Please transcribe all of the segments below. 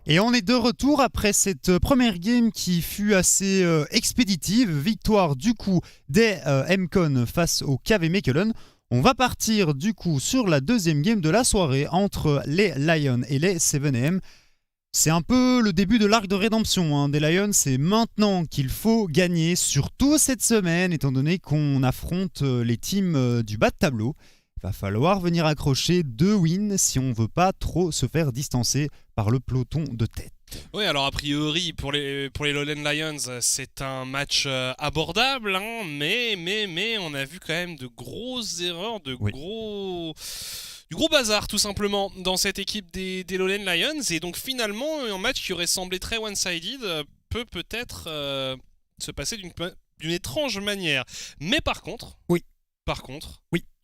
Et on est de retour après cette première game qui fut assez expéditive. Victoire du coup des MCon face au KV Mechelen. On va partir du coup sur la deuxième game de la soirée entre les Lions et les 7AM. C'est un peu le début de l'arc de rédemption des Lions. C'est maintenant qu'il faut gagner, surtout cette semaine, étant donné qu'on affronte les teams du bas de tableau. Il va falloir venir accrocher 2 wins si on ne veut pas trop se faire distancer par le peloton de tête. Oui, alors a priori, pour les Lowland Lions, c'est un match abordable, hein, mais on a vu quand même de grosses erreurs, du gros bazar tout simplement dans cette équipe des Lowland Lions. Et donc finalement, un match qui aurait semblé très one-sided peut-être se passer d'une étrange manière. Mais par contre,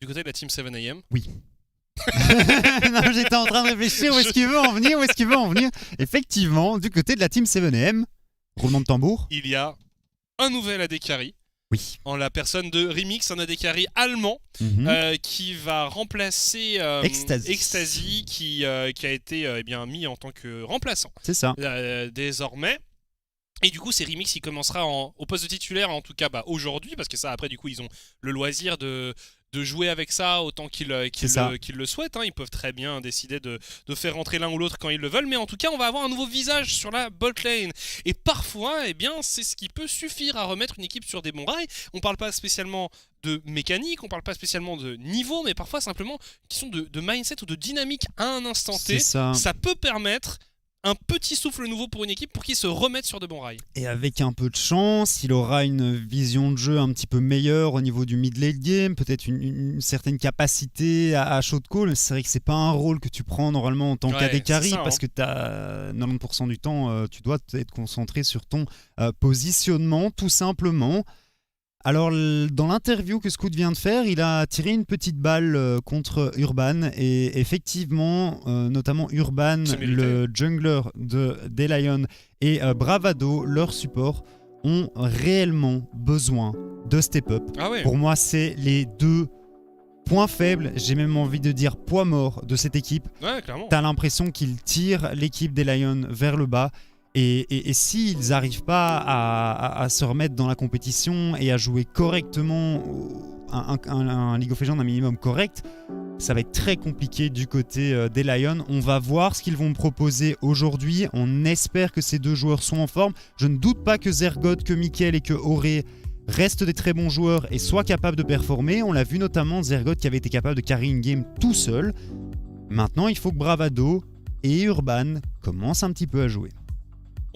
du côté de la Team 7AM, oui. Non, j'étais en train de réfléchir où est-ce qu'il veut en venir. Effectivement, du côté de la Team 7AM, roulement de tambour, il y a un nouvel AD Carry. Oui. En la personne de Remix, un AD Carry allemand qui va remplacer Ecstasy qui a été mis en tant que remplaçant. C'est ça. Désormais. Et du coup, c'est Remix qui commencera au poste de titulaire, en tout cas aujourd'hui, parce que ça, après, du coup, ils ont le loisir de jouer avec ça autant qu'ils le souhaitent. Ils peuvent très bien décider de faire rentrer l'un ou l'autre quand ils le veulent, mais en tout cas, on va avoir un nouveau visage sur la bot lane. Et parfois, c'est ce qui peut suffire à remettre une équipe sur des bons rails. On parle pas spécialement de mécanique, on parle pas spécialement de niveau, mais parfois simplement une question de mindset ou de dynamique à un instant T. Ça peut permettre un petit souffle nouveau pour une équipe pour qu'ils se remettent sur de bons rails. Et avec un peu de chance, il aura une vision de jeu un petit peu meilleure au niveau du mid-late game, peut-être une certaine capacité à shot call. C'est vrai que c'est pas un rôle que tu prends normalement en tant qu'AD carry parce que t'as 90% du temps, tu dois être concentré sur ton positionnement tout simplement. Alors, dans l'interview que Scout vient de faire, il a tiré une petite balle contre Urban. Et effectivement, notamment Urban, le jungler des Lions, et Bravado, leur support, ont réellement besoin de step up. Ah ouais. Pour moi, c'est les deux points faibles, j'ai même envie de dire poids mort de cette équipe. Ouais, clairement. T'as l'impression qu'ils tirent l'équipe des Lions vers le bas. Et s'ils n'arrivent pas à se remettre dans la compétition et à jouer correctement un League of Legends, un minimum correct, ça va être très compliqué du côté des Lions. On va voir ce qu'ils vont me proposer aujourd'hui. On espère que ces deux joueurs sont en forme. Je ne doute pas que Zergot, que Mickaël et que Auré restent des très bons joueurs et soient capables de performer. On l'a vu notamment Zergot qui avait été capable de carry une game tout seul. Maintenant, il faut que Bravado et Urban commencent un petit peu à jouer.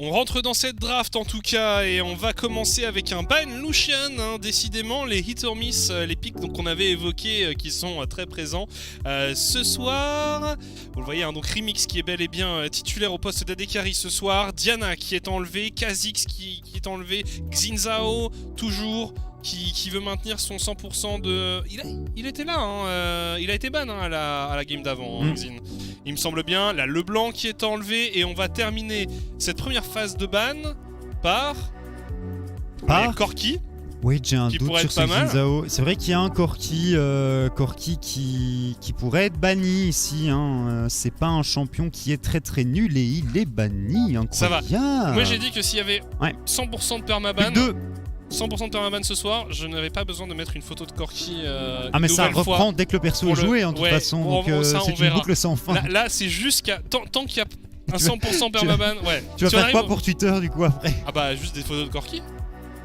On rentre dans cette draft en tout cas et on va commencer avec un ban Lucian, décidément les hit or miss, les pics qu'on avait évoqués qui sont très présents ce soir. Vous le voyez, donc Remix qui est bel et bien titulaire au poste d'AD Carry ce soir, Diana qui est enlevée, Kha'Zix qui est enlevé, Xin toujours qui veut maintenir son 100% de... Il était là, il a été ban à la game d'avant, Xin. Il me semble bien, là Leblanc qui est enlevé et on va terminer cette première phase de ban par Corki. Oui, j'ai un doute sur ce Xin. C'est vrai qu'il y a un Corki qui pourrait être banni ici. C'est pas un champion qui est très très nul et il est banni. Incroyable. Ça va. Moi j'ai dit que s'il y avait 100% de permaban... 100% de permaban ce soir, je n'avais pas besoin de mettre une photo de Corki. Mais ça reprend dès que le perso est joué, de toute façon. Donc c'est une boucle sans fin. Là c'est jusqu'à. Tant qu'il y a un 100% permaban. Tu vas faire quoi pour Twitter du coup après ? Juste des photos de Corki.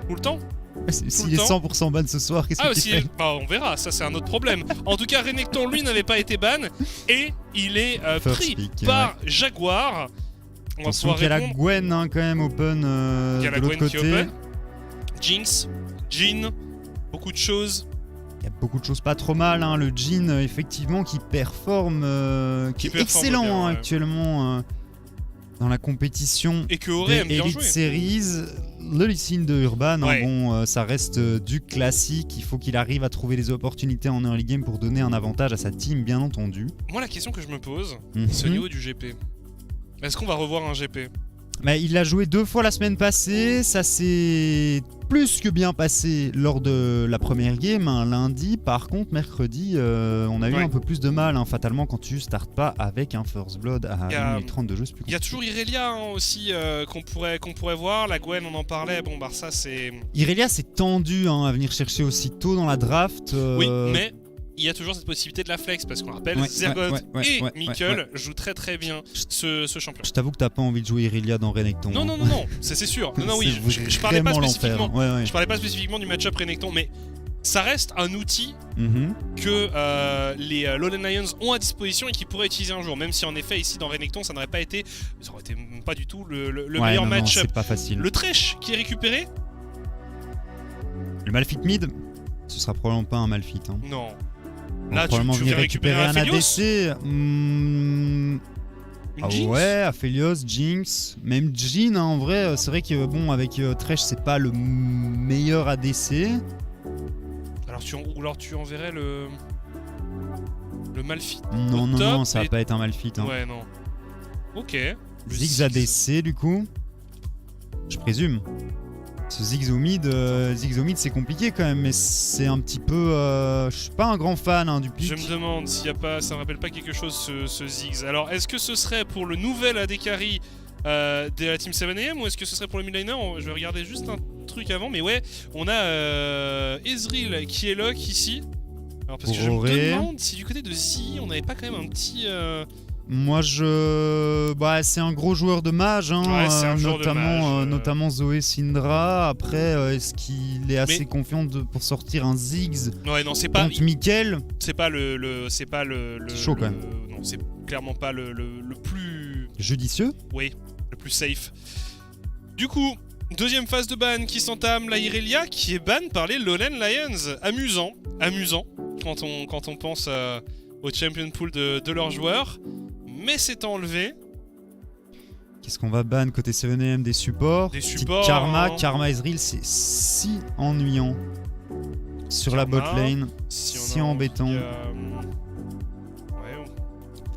Tout le temps. S'il est 100% ban ce soir, qu'est-ce que tu fais ? On verra, ça c'est un autre problème. En tout cas, Renekton lui n'avait pas été ban et il est pris par Jaguar. On va pouvoir répondre. Il y a la Gwen quand même open de l'autre côté. Jinx, Jhin, beaucoup de choses. Il y a beaucoup de choses pas trop mal. Le Jhin, effectivement, qui performe, qui est excellent bien, actuellement dans la compétition. Et que Auré aime bien Elite jouer. Series. Le Lee de Urban, ça reste du classique. Il faut qu'il arrive à trouver les opportunités en early game pour donner un avantage à sa team, bien entendu. Moi, la question que je me pose, c'est au niveau du GP. Est-ce qu'on va revoir un GP ? Mais il l'a joué 2 fois la semaine passée, ça s'est plus que bien passé lors de la première game, lundi. Par contre, mercredi, on a eu un peu plus de mal, fatalement, quand tu startes pas avec un First Blood à 1 minute 30 de jeu. Il y a toujours Irelia aussi qu'on pourrait voir. La Gwen, on en parlait. Bon, bah ça c'est. Irelia, c'est tendu à venir chercher aussitôt dans la draft. Oui, mais. Il y a toujours cette possibilité de la flex parce qu'on rappelle, Zergoth et Mikkel jouent très très bien ce champion. Je t'avoue que t'as pas envie de jouer Irelia dans Renekton. Non, c'est sûr. Non, oui, je parlais pas spécifiquement. Je parlais pas spécifiquement du match-up Renekton, mais ça reste un outil que les Lowland Lions ont à disposition et qu'ils pourraient utiliser un jour. Même si en effet ici dans Renekton ça n'aurait pas été, pas du tout le meilleur match-up. C'est pas facile. Le Thresh qui est récupéré. Le Malphite mid, ce sera probablement pas un Malphite. Non. Là, tu viens récupérer un ADC. Ouais, Aphelios, Jinx, même Jhin, en vrai, c'est vrai que bon, avec Thresh, c'est pas le meilleur ADC. Alors tu enverrais le Malphite. Non, ça va pas être un Malphite. Ouais, non. Ok. Ziggs ADC, du coup, je présume. Ce Ziggs au mid, c'est compliqué quand même, mais c'est un petit peu. Je suis pas un grand fan du pick. Je me demande s'il y a pas, ça me rappelle pas quelque chose ce Ziggs. Alors, est-ce que ce serait pour le nouvel AD Carry de la Team 7am ou est-ce que ce serait pour le midliner? Je vais regarder juste un truc avant, mais ouais, on a Ezreal qui est lock ici. Alors, parce que je me demande si du côté de Zi, on n'avait pas quand même un petit. Moi, c'est un gros joueur de mage, notamment Zoé Syndra. Après, est-ce qu'il est assez confiant pour sortir un Ziggs c'est pas contre Mikkel? C'est pas c'est chaud quand même. Non, c'est clairement pas le plus judicieux. Oui, le plus safe. Du coup, deuxième phase de ban qui s'entame, la Irelia qui est ban par les Lowland Lions. Amusant quand on pense au champion pool de leurs joueurs. Mais c'est enlevé. Qu'est-ce qu'on va ban côté 7am? Des supports. Karma Ezreal, c'est si ennuyant. Sur la bot lane. Si embêtant.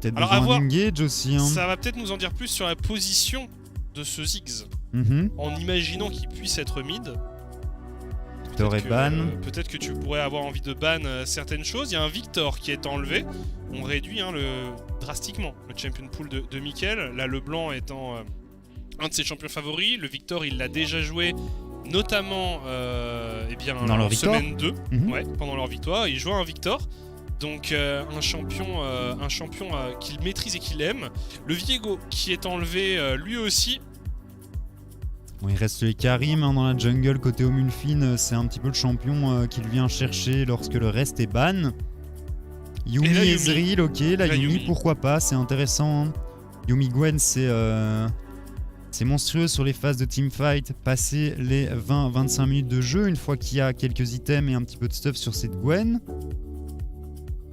Peut-être besoin d'engage aussi. Ça va peut-être nous en dire plus sur la position de ce Ziggs. En imaginant qu'il puisse être mid. Peut-être que tu pourrais avoir envie de ban certaines choses. Il y a un Victor qui est enlevé. On réduit drastiquement le champion pool de Mikkel. Là, le blanc étant un de ses champions favoris. Le Victor, il l'a déjà joué, notamment dans leur semaine 2, pendant leur victoire. Il joue un Victor. Donc un champion qu'il maîtrise et qu'il aime. Le Viego qui est enlevé lui aussi. Bon, il reste les Karim dans la jungle côté Omulfine, c'est un petit peu le champion qu'il vient chercher lorsque le reste est ban. Yumi et Ezreal, ok, la Yumi, pourquoi pas, c'est intéressant. Yumi Gwen, c'est monstrueux sur les phases de teamfight. Passer les 20-25 minutes de jeu, une fois qu'il y a quelques items et un petit peu de stuff sur cette Gwen.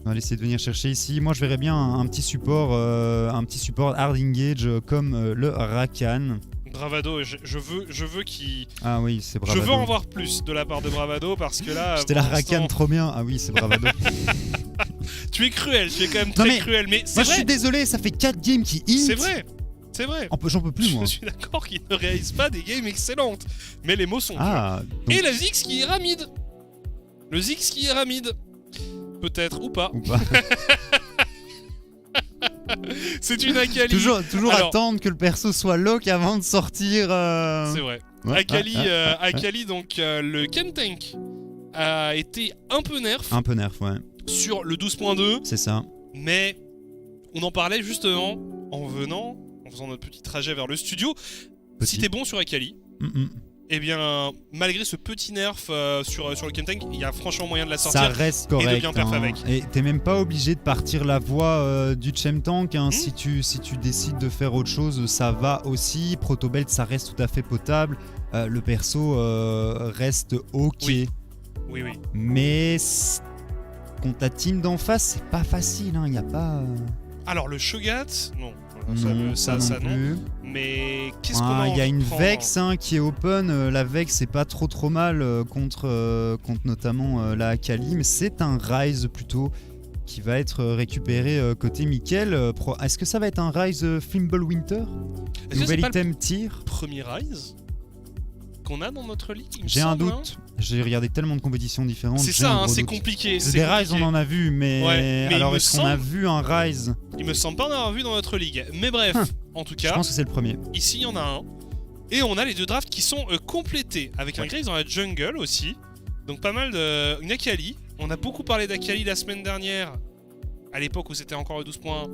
On va essayer de venir chercher ici. Moi, je verrais bien un petit support hard engage comme le Rakan. Bravado, je veux qu'il. Ah oui, c'est Bravado. Je veux en voir plus de la part de Bravado parce que là. J'étais la Rakan trop bien. Ah oui, c'est Bravado. Tu es cruel, tu es quand même très cruel. Mais c'est moi, vrai. Je suis désolé, ça fait 4 games qui hint. C'est vrai. J'en peux plus, moi. Je suis d'accord qu'il ne réalise pas des games excellentes. Mais les mots sont durs. Et la Ziggs qui ira mid. Le Ziggs qui ira mid. Peut-être ou pas. C'est une Akali. Toujours attendre que le perso soit lock avant de sortir. C'est vrai. Akali, donc le Kentank a été un peu nerf. Ouais. Sur le 12.2. C'est ça. Mais on en parlait justement en faisant notre petit trajet vers le studio. Si t'es bon sur Akali, eh bien, malgré ce petit nerf sur le Kentank, il y a franchement moyen de la sortir. Ça reste correct. Et de bien perf avec. Et t'es même pas obligé de partir la voie du Chemtank. Si tu décides de faire autre chose, ça va aussi. Protobelt, ça reste tout à fait potable. Le perso reste ok. Oui. Mais contre la team d'en face, c'est pas facile. Il n'y a pas. Alors, le Shogat, non. Ça non. Mais qu'est-ce qu'on a? Il y a une Vex qui est open. La Vex, c'est pas trop mal contre notamment la Akali, mais c'est un Ryze plutôt. qui va être récupéré côté Mickaël. Est-ce que ça va être un Rise Fimbulwinter? Nouvel item tir. Premier Rise qu'on a dans notre ligue, J'ai un doute. J'ai regardé tellement de compétitions différentes. C'est ça, hein, c'est compliqué. Des Rise, on en a vu, mais alors est-ce qu'on a vu un Rise? Il me semble pas en avoir vu dans notre ligue. Mais bref, en tout cas, je pense que c'est le premier. Ici, il y en a un. Et on a les deux drafts qui sont complétés, avec un Graves dans la jungle aussi. Donc pas mal de... Une Akali. On a beaucoup parlé d'Akali la semaine dernière, à l'époque où c'était encore 12 points.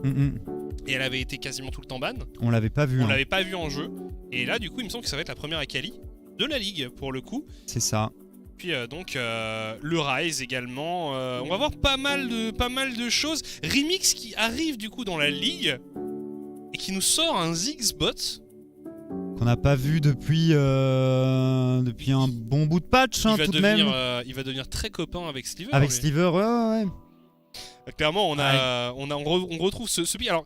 Et elle avait été quasiment tout le temps ban. On l'avait pas vu. On l'avait pas vu en jeu. Et là, du coup, il me semble que ça va être la première Akali de la ligue, pour le coup. C'est ça. Puis donc le Rise également. On va voir pas mal de choses. Remix qui arrive du coup dans la ligue et qui nous sort un Ziggs bot. Qu'on n'a pas vu depuis un bon bout de patch, hein, tout de même. Il va devenir très copain avec Sliver. Avec Sliver, ouais. Clairement, on retrouve ce pic. Alors,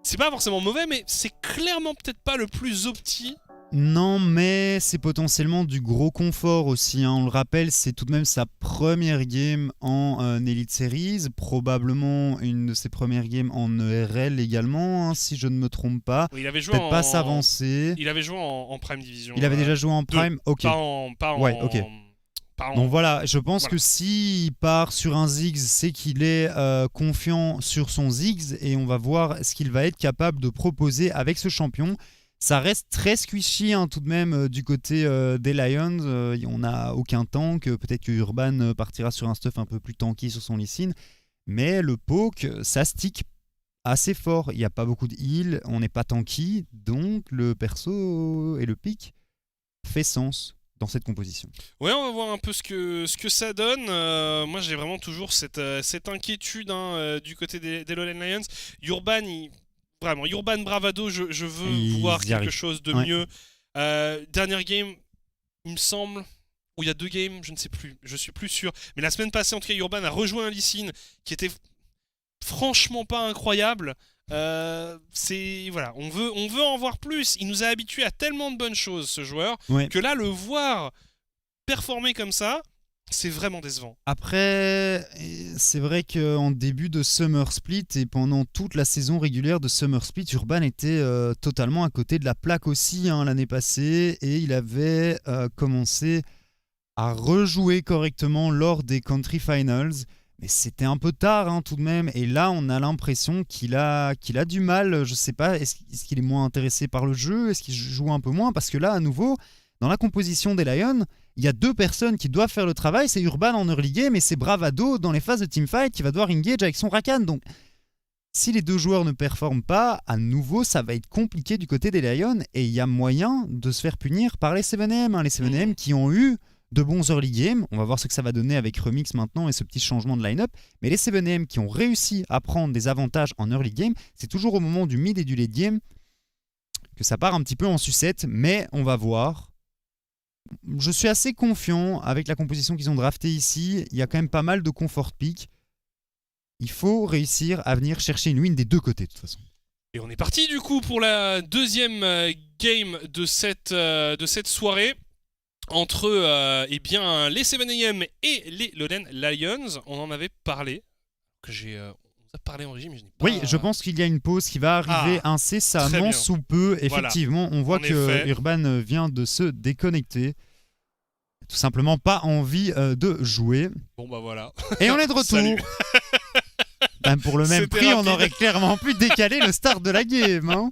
c'est pas forcément mauvais, mais c'est clairement peut-être pas le plus opti. Non, mais c'est potentiellement du gros confort aussi. Hein. On le rappelle, c'est tout de même sa première game en Elite Series, probablement une de ses premières games en ERL également, hein, si je ne me trompe pas. Oui, il avait joué peut-être pas s'avancer. Il avait joué en Prime Division. Il avait déjà joué en Prime, ok. Donc voilà, je pense que s'il part sur un Ziggs, c'est qu'il est confiant sur son Ziggs et on va voir ce qu'il va être capable de proposer avec ce champion. Ça reste très squishy hein, tout de même du côté des Lions. On n'a aucun tank. Peut-être que Urban partira sur un stuff un peu plus tanky sur son Lee Sin. Mais le poke, ça stick assez fort. Il n'y a pas beaucoup de heal. On n'est pas tanky. Donc le perso et le pick fait sens dans cette composition. Ouais, on va voir un peu ce que ça donne. Moi, j'ai vraiment toujours cette inquiétude hein, du côté des Lowland Lions. Urban, vraiment, Urban Bravado, je veux voir quelque chose de mieux. Dernière game, il me semble, où il y a 2 games, je ne sais plus, je suis plus sûr. Mais la semaine passée, en tout cas, Urban a rejoint un Lee Sin qui était franchement pas incroyable. Voilà, on veut en voir plus. Il nous a habitués à tellement de bonnes choses, ce joueur, que là, le voir performer comme ça, c'est vraiment décevant. Après, c'est vrai qu'en début de Summer Split et pendant toute la saison régulière de Summer Split, Urban était totalement à côté de la plaque aussi hein, l'année passée et il avait commencé à rejouer correctement lors des Country Finals. Mais c'était un peu tard hein, tout de même. Et là, on a l'impression qu'il a du mal. Je sais pas, est-ce qu'il est moins intéressé par le jeu? Est-ce qu'il joue un peu moins? Parce que là, à nouveau, dans la composition des Lions, il y a 2 personnes qui doivent faire le travail. C'est Urban en early game et c'est Bravado dans les phases de teamfight qui va devoir engage avec son Rakan. Donc, si les 2 joueurs ne performent pas, à nouveau, ça va être compliqué du côté des Lions. Et il y a moyen de se faire punir par les 7M. Hein, les 7M qui ont eu de bons early games. On va voir ce que ça va donner avec Remix maintenant et ce petit changement de line-up. Mais les 7M qui ont réussi à prendre des avantages en early game, c'est toujours au moment du mid et du late game que ça part un petit peu en sucette. Mais on va voir. Je suis assez confiant avec la composition qu'ils ont draftée ici. Il y a quand même pas mal de comfort pick. Il faut réussir à venir chercher une win des 2 côtés de toute façon. Et on est parti du coup pour la deuxième game de cette soirée. Entre eh bien, les 7am et les Lowland Lions. On en avait parlé. On a parlé en régime, mais je n'ai pas... Oui, je pense qu'il y a une pause qui va arriver incessamment sous peu. Effectivement, on voit que Urban vient de se déconnecter. Tout simplement pas envie de jouer. Bon bah voilà. Et on est de retour. Même pour le même prix, on aurait clairement pu décaler le start de la game. Hein.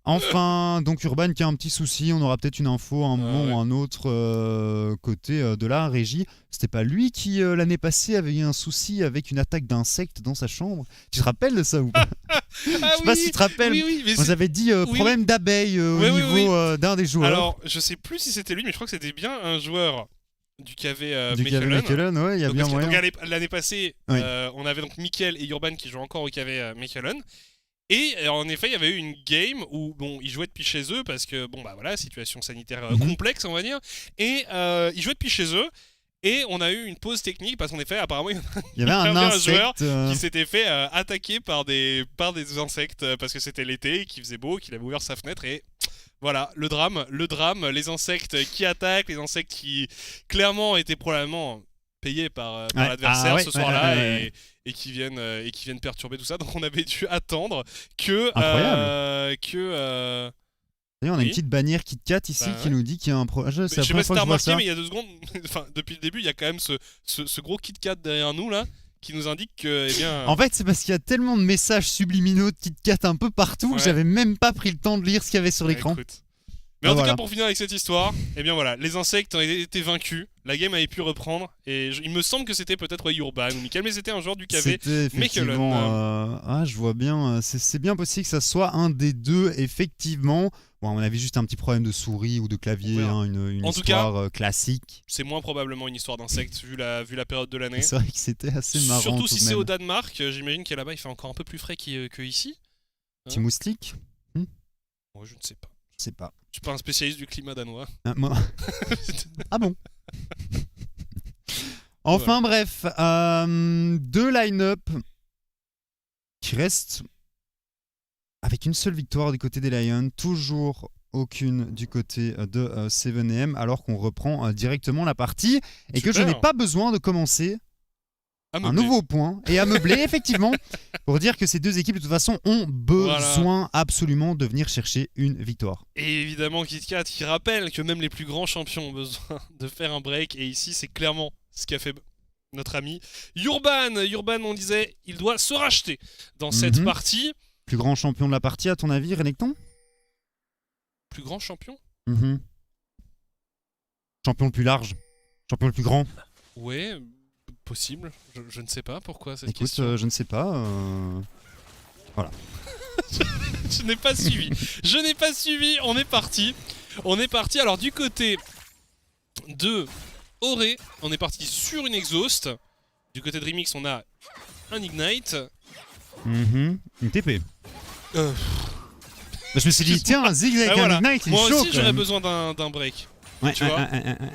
Enfin, donc Urban qui a un petit souci, on aura peut-être une info un moment ou un autre côté de la régie. C'était pas lui qui l'année passée avait eu un souci avec une attaque d'insectes dans sa chambre. Tu te rappelles de ça ou pas? Je sais pas si tu te rappelles. Mais on avait dit problème d'abeilles au niveau d'un des joueurs. Alors, je sais plus si c'était lui, mais je crois que c'était bien un joueur du KV Mechelen, ouais, il y a bien moyen. Donc, l'année passée, on avait donc Mickaël et Urban qui jouaient encore au KV Mechelen. Et en effet, il y avait eu une game où ils jouaient depuis chez eux parce que situation sanitaire complexe, on va dire. Et ils jouaient depuis chez eux. Et on a eu une pause technique parce qu'en effet, apparemment, il y avait un joueur qui s'était fait attaquer par des insectes parce que c'était l'été, qu'il faisait beau, qu'il avait ouvert sa fenêtre et voilà, le drame, les insectes qui attaquent, les insectes qui clairement étaient probablement payés par l'adversaire ce soir-là et qui viennent perturber tout ça. Donc on avait dû attendre que D'ailleurs, on a une petite bannière KitKat ici qui nous dit qu'il y a un projet. Je sais pas si t'as remarqué, mais il y a 2 secondes, enfin depuis le début, il y a quand même ce gros KitKat derrière nous là qui nous indique que, eh bien... En fait, c'est parce qu'il y a tellement de messages subliminaux de KitKat un peu partout que j'avais même pas pris le temps de lire ce qu'il y avait sur l'écran. Mais en tout cas, pour finir avec cette histoire, eh bien voilà, les insectes ont été vacus, la game avait pu reprendre, et il me semble que c'était peut-être Urban ou Mickaël, mais c'était un joueur du KV. C'était effectivement... je vois bien, c'est bien possible que ça soit un des deux, effectivement. Bon, on avait juste un petit problème de souris ou de clavier, une histoire classique. C'est moins probablement une histoire d'insectes, vu la période de l'année. C'est vrai que c'était assez marrant. Surtout si c'est au Danemark, j'imagine qu'à là-bas il fait encore un peu plus frais qu'ici. Petit moustique Je ne sais pas. Je sais pas. Je suis pas un spécialiste du climat danois. Moi... ah bon. Enfin bref, 2 line-up qui restent avec une seule victoire du côté des Lions, toujours aucune du côté de 7AM, alors qu'on reprend directement la partie et que je n'ai pas besoin de commencer un nouveau point et à meubler effectivement pour dire que ces deux équipes de toute façon ont besoin absolument de venir chercher une victoire. Et évidemment KitKat qui rappelle que même les plus grands champions ont besoin de faire un break, et ici c'est clairement ce qu'a fait notre ami Urban. Urban, on disait, il doit se racheter dans cette partie. Plus grand champion de la partie à ton avis, Renekton? Plus grand champion? Champion le plus large, champion le plus grand. Ouais, possible, je ne sais pas pourquoi cette question. Écoute, je ne sais pas. Voilà. Je n'ai pas suivi. On est parti. Alors du côté de Auré, on est parti sur une exhaust. Du côté de Remix, on a un Ignite. Une TP. Je me suis dit, tiens, un Zig avec un Ignite, moi aussi j'aurais besoin d'un break. Tu vois,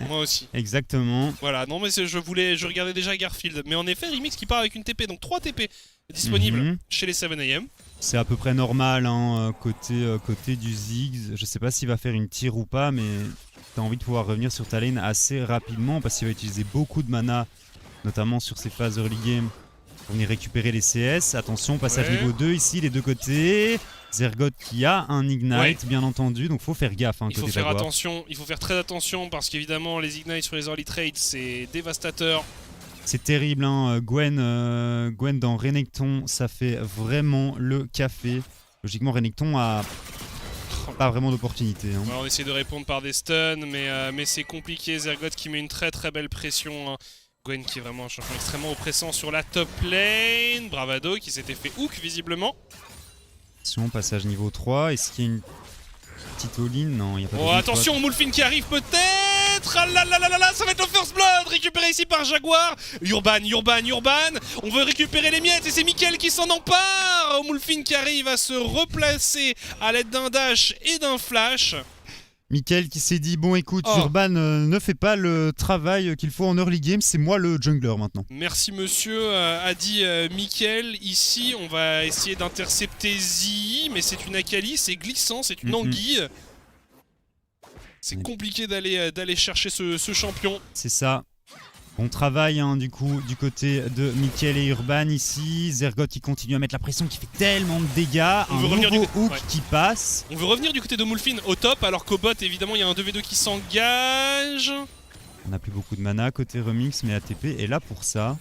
moi aussi. Exactement. Voilà, non mais je regardais déjà Garfield. Mais en effet, Remix qui part avec une TP, donc 3 TP disponibles chez les 7AM. C'est à peu près normal, hein, côté du Ziggs. Je sais pas s'il va faire une tire ou pas, mais t'as envie de pouvoir revenir sur ta lane assez rapidement parce qu'il va utiliser beaucoup de mana, notamment sur ses phases early game, pour venir récupérer les CS. Attention, passage niveau 2 ici, les deux côtés. Zergoth qui a un Ignite, bien entendu, donc faut faire gaffe. Il faut faire attention, il faut faire très attention parce qu'évidemment les Ignites sur les early trades c'est dévastateur. C'est terrible, hein. Gwen dans Renekton, ça fait vraiment le café. Logiquement, Renekton a pas vraiment d'opportunité. Hein. Ouais, on essaie de répondre par des stuns, mais c'est compliqué. Zergoth qui met une très très belle pression. Hein. Gwen qui est vraiment un champion extrêmement oppressant sur la top lane. Bravado qui s'était fait hook visiblement. Passage niveau 3, est-ce qu'il y a une petite all-in? Non, il n'y a pas de attention, Moulfin qui arrive peut-être. Ah là là là là, ça va être le first blood récupéré ici par Jaguar. Urban, on veut récupérer les miettes et c'est Mickaël qui s'en empare. Moulfin qui arrive à se replacer à l'aide d'un dash et d'un flash. Mickaël qui s'est dit, bon écoute, Urban ne fait pas le travail qu'il faut en early game, c'est moi le jungler maintenant. Merci monsieur, a dit Mickaël. Ici, on va essayer d'intercepter Zi, mais c'est une Akali, c'est glissant, c'est une anguille. C'est compliqué d'aller chercher ce champion. C'est ça. Bon travail hein, du coup du côté de Mickaël et Urban ici. Zergoth qui continue à mettre la pression, qui fait tellement de dégâts. Un nouveau hook qui passe. On veut revenir du côté de Moulfin au top alors qu'au bot évidemment il y a un 2v2 qui s'engage. On n'a plus beaucoup de mana côté Remix mais ATP est là pour ça.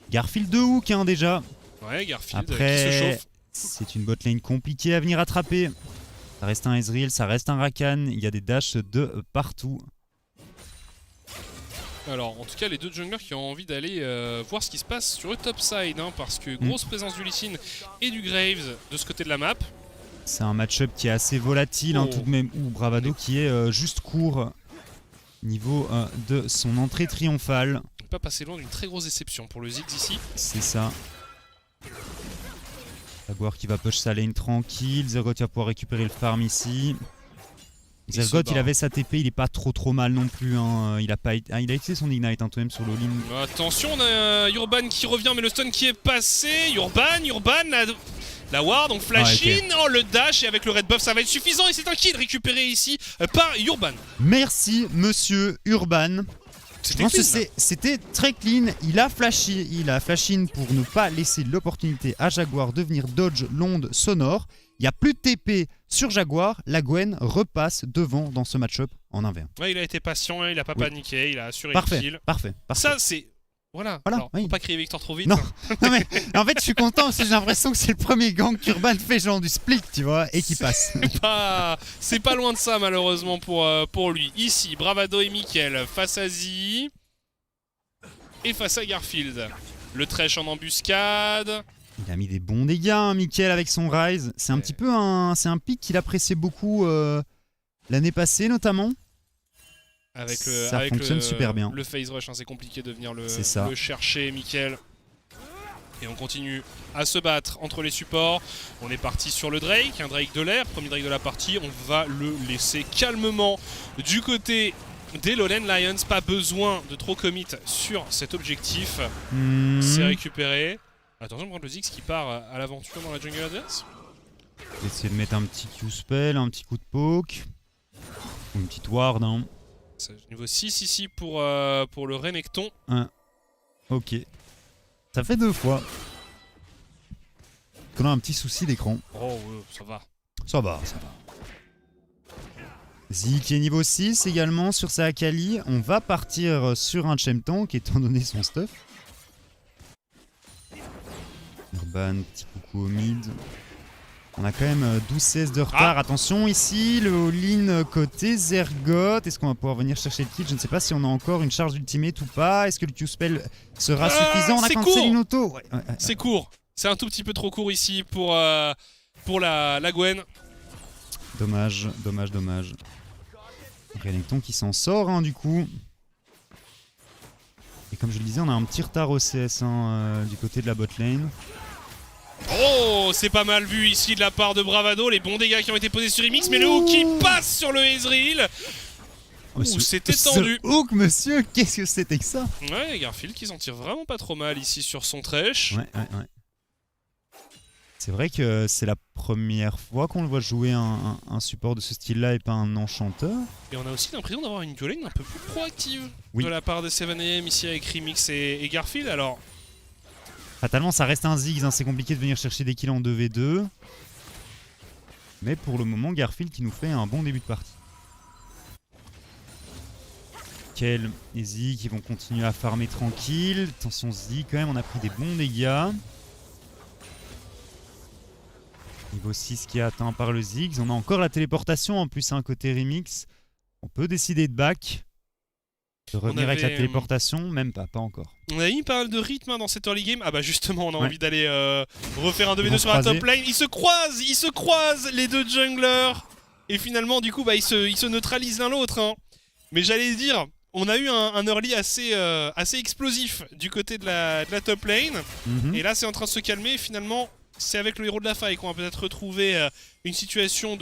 Garfield de hook hein, déjà. Ouais Garfield après, qui se chauffe. C'est une botlane compliquée à venir attraper. Ça reste un Ezreal, ça reste un Rakan. Il y a des dashs de partout. Alors en tout cas les deux junglers qui ont envie d'aller voir ce qui se passe sur le top side hein, parce que grosse présence du Lee Sin et du Graves de ce côté de la map. C'est un match-up qui est assez volatile hein, tout de même, ou Bravado qui est juste court niveau de son entrée triomphale. On peut pas passer loin d'une très grosse déception pour le Ziggs ici. C'est ça. Jaguar qui va push sa lane tranquille, Zergoth va pouvoir récupérer le farm ici. Zergoth il avait sa TP, il est pas trop mal non plus hein. Il a utilisé son Ignite hein, tout de même sur l'all-in. Attention, on a Urban qui revient mais le stun qui est passé. Urban, la ward, donc flash in, le dash et avec le red buff ça va être suffisant et c'est un kill récupéré ici par Urban. Merci monsieur Urban. C'était clean. C'était très clean. Il a flash in pour ne pas laisser l'opportunité à Jaguar de venir dodge l'onde sonore. Il n'y a plus de TP sur Jaguar. La Gwen repasse devant dans ce match-up en 1v1. Ouais, il a été patient, il a pas paniqué, il a assuré parfait, le kill. Parfait. Ça, c'est... Voilà. Alors, faut pas crier victoire trop vite. Non, non mais en fait, je suis content parce que j'ai l'impression que c'est le premier gang qu'Urban fait genre du split, tu vois, et qui passe. C'est pas loin de ça, malheureusement, pour lui. Ici, Bravado et Mickaël face à Z et face à Garfield. Le Thresh en embuscade. Il a mis des bons dégâts, hein, Mickaël, avec son Rise. C'est un petit peu c'est un pic qu'il appréciait beaucoup l'année passée, notamment. Ça fonctionne super bien. Le phase rush, hein, c'est compliqué de venir le chercher, Mickaël. Et on continue à se battre entre les supports. On est parti sur le Drake, un Drake de l'air, premier Drake de la partie. On va le laisser calmement du côté des Lowland Lions. Pas besoin de trop commit sur cet objectif. C'est récupéré. Attention de prendre le Ziggs qui part à l'aventure dans la jungle adverse. Essayer de mettre un petit Q-spell, un petit coup de poke. Ou une petite ward, hein. Niveau 6 ici pour le Renekton. Ok. Ça fait 2 fois. On a un petit souci d'écran. Oh, ça va. Ça va. Zi qui est niveau 6 également sur sa Akali. On va partir sur un Chem Tank étant donné son stuff. Urban, petit coucou au mid. On a quand même 12 CS de retard. Attention ici, le all-in côté Zergoth. Est-ce qu'on va pouvoir venir chercher le kill? Je ne sais pas si on a encore une charge ultimate ou pas. Est-ce que le Q-spell sera suffisant? On a cancel une auto. C'est court. C'est un tout petit peu trop court ici pour la Gwen. Dommage. Renekton qui s'en sort, hein, du coup. Et comme je le disais, on a un petit retard au CS du côté de la bot lane. Oh, c'est pas mal vu ici de la part de Bravado. Les bons dégâts qui ont été posés sur Remix, mais le hook qui passe sur le Ezreal. C'était tendu. Ce hook, monsieur, qu'est-ce que c'était que ça? Ouais, Garfield qui s'en tire vraiment pas trop mal ici sur son Thresh. Ouais. C'est vrai que c'est la première fois qu'on le voit jouer un support de ce style-là et pas un enchanteur. Et on a aussi l'impression d'avoir une duo lane un peu plus proactive de la part de 7AM ici avec Remix et Garfield. Alors, fatalement, ça reste un Ziggs, hein. C'est compliqué de venir chercher des kills en 2v2. Mais pour le moment, Garfield qui nous fait un bon début de partie. Kel et Z qui vont continuer à farmer tranquille. Attention Z quand même, on a pris des bons dégâts. Niveau 6 qui est atteint par le Ziggs. On a encore la téléportation en plus, côté Remix. On peut décider de back. De revenir avec la téléportation, même pas encore. On a mis pas mal de rythme dans cette early game. Ah bah justement, on a envie d'aller refaire un 2v2 sur la top lane. Ils se croisent les deux junglers. Et finalement, du coup, ils se neutralisent l'un l'autre. Hein. Mais j'allais dire, on a eu un early assez explosif du côté de la top lane. Et là, c'est en train de se calmer. Et finalement, c'est avec le héros de la faille qu'on va peut-être retrouver une situation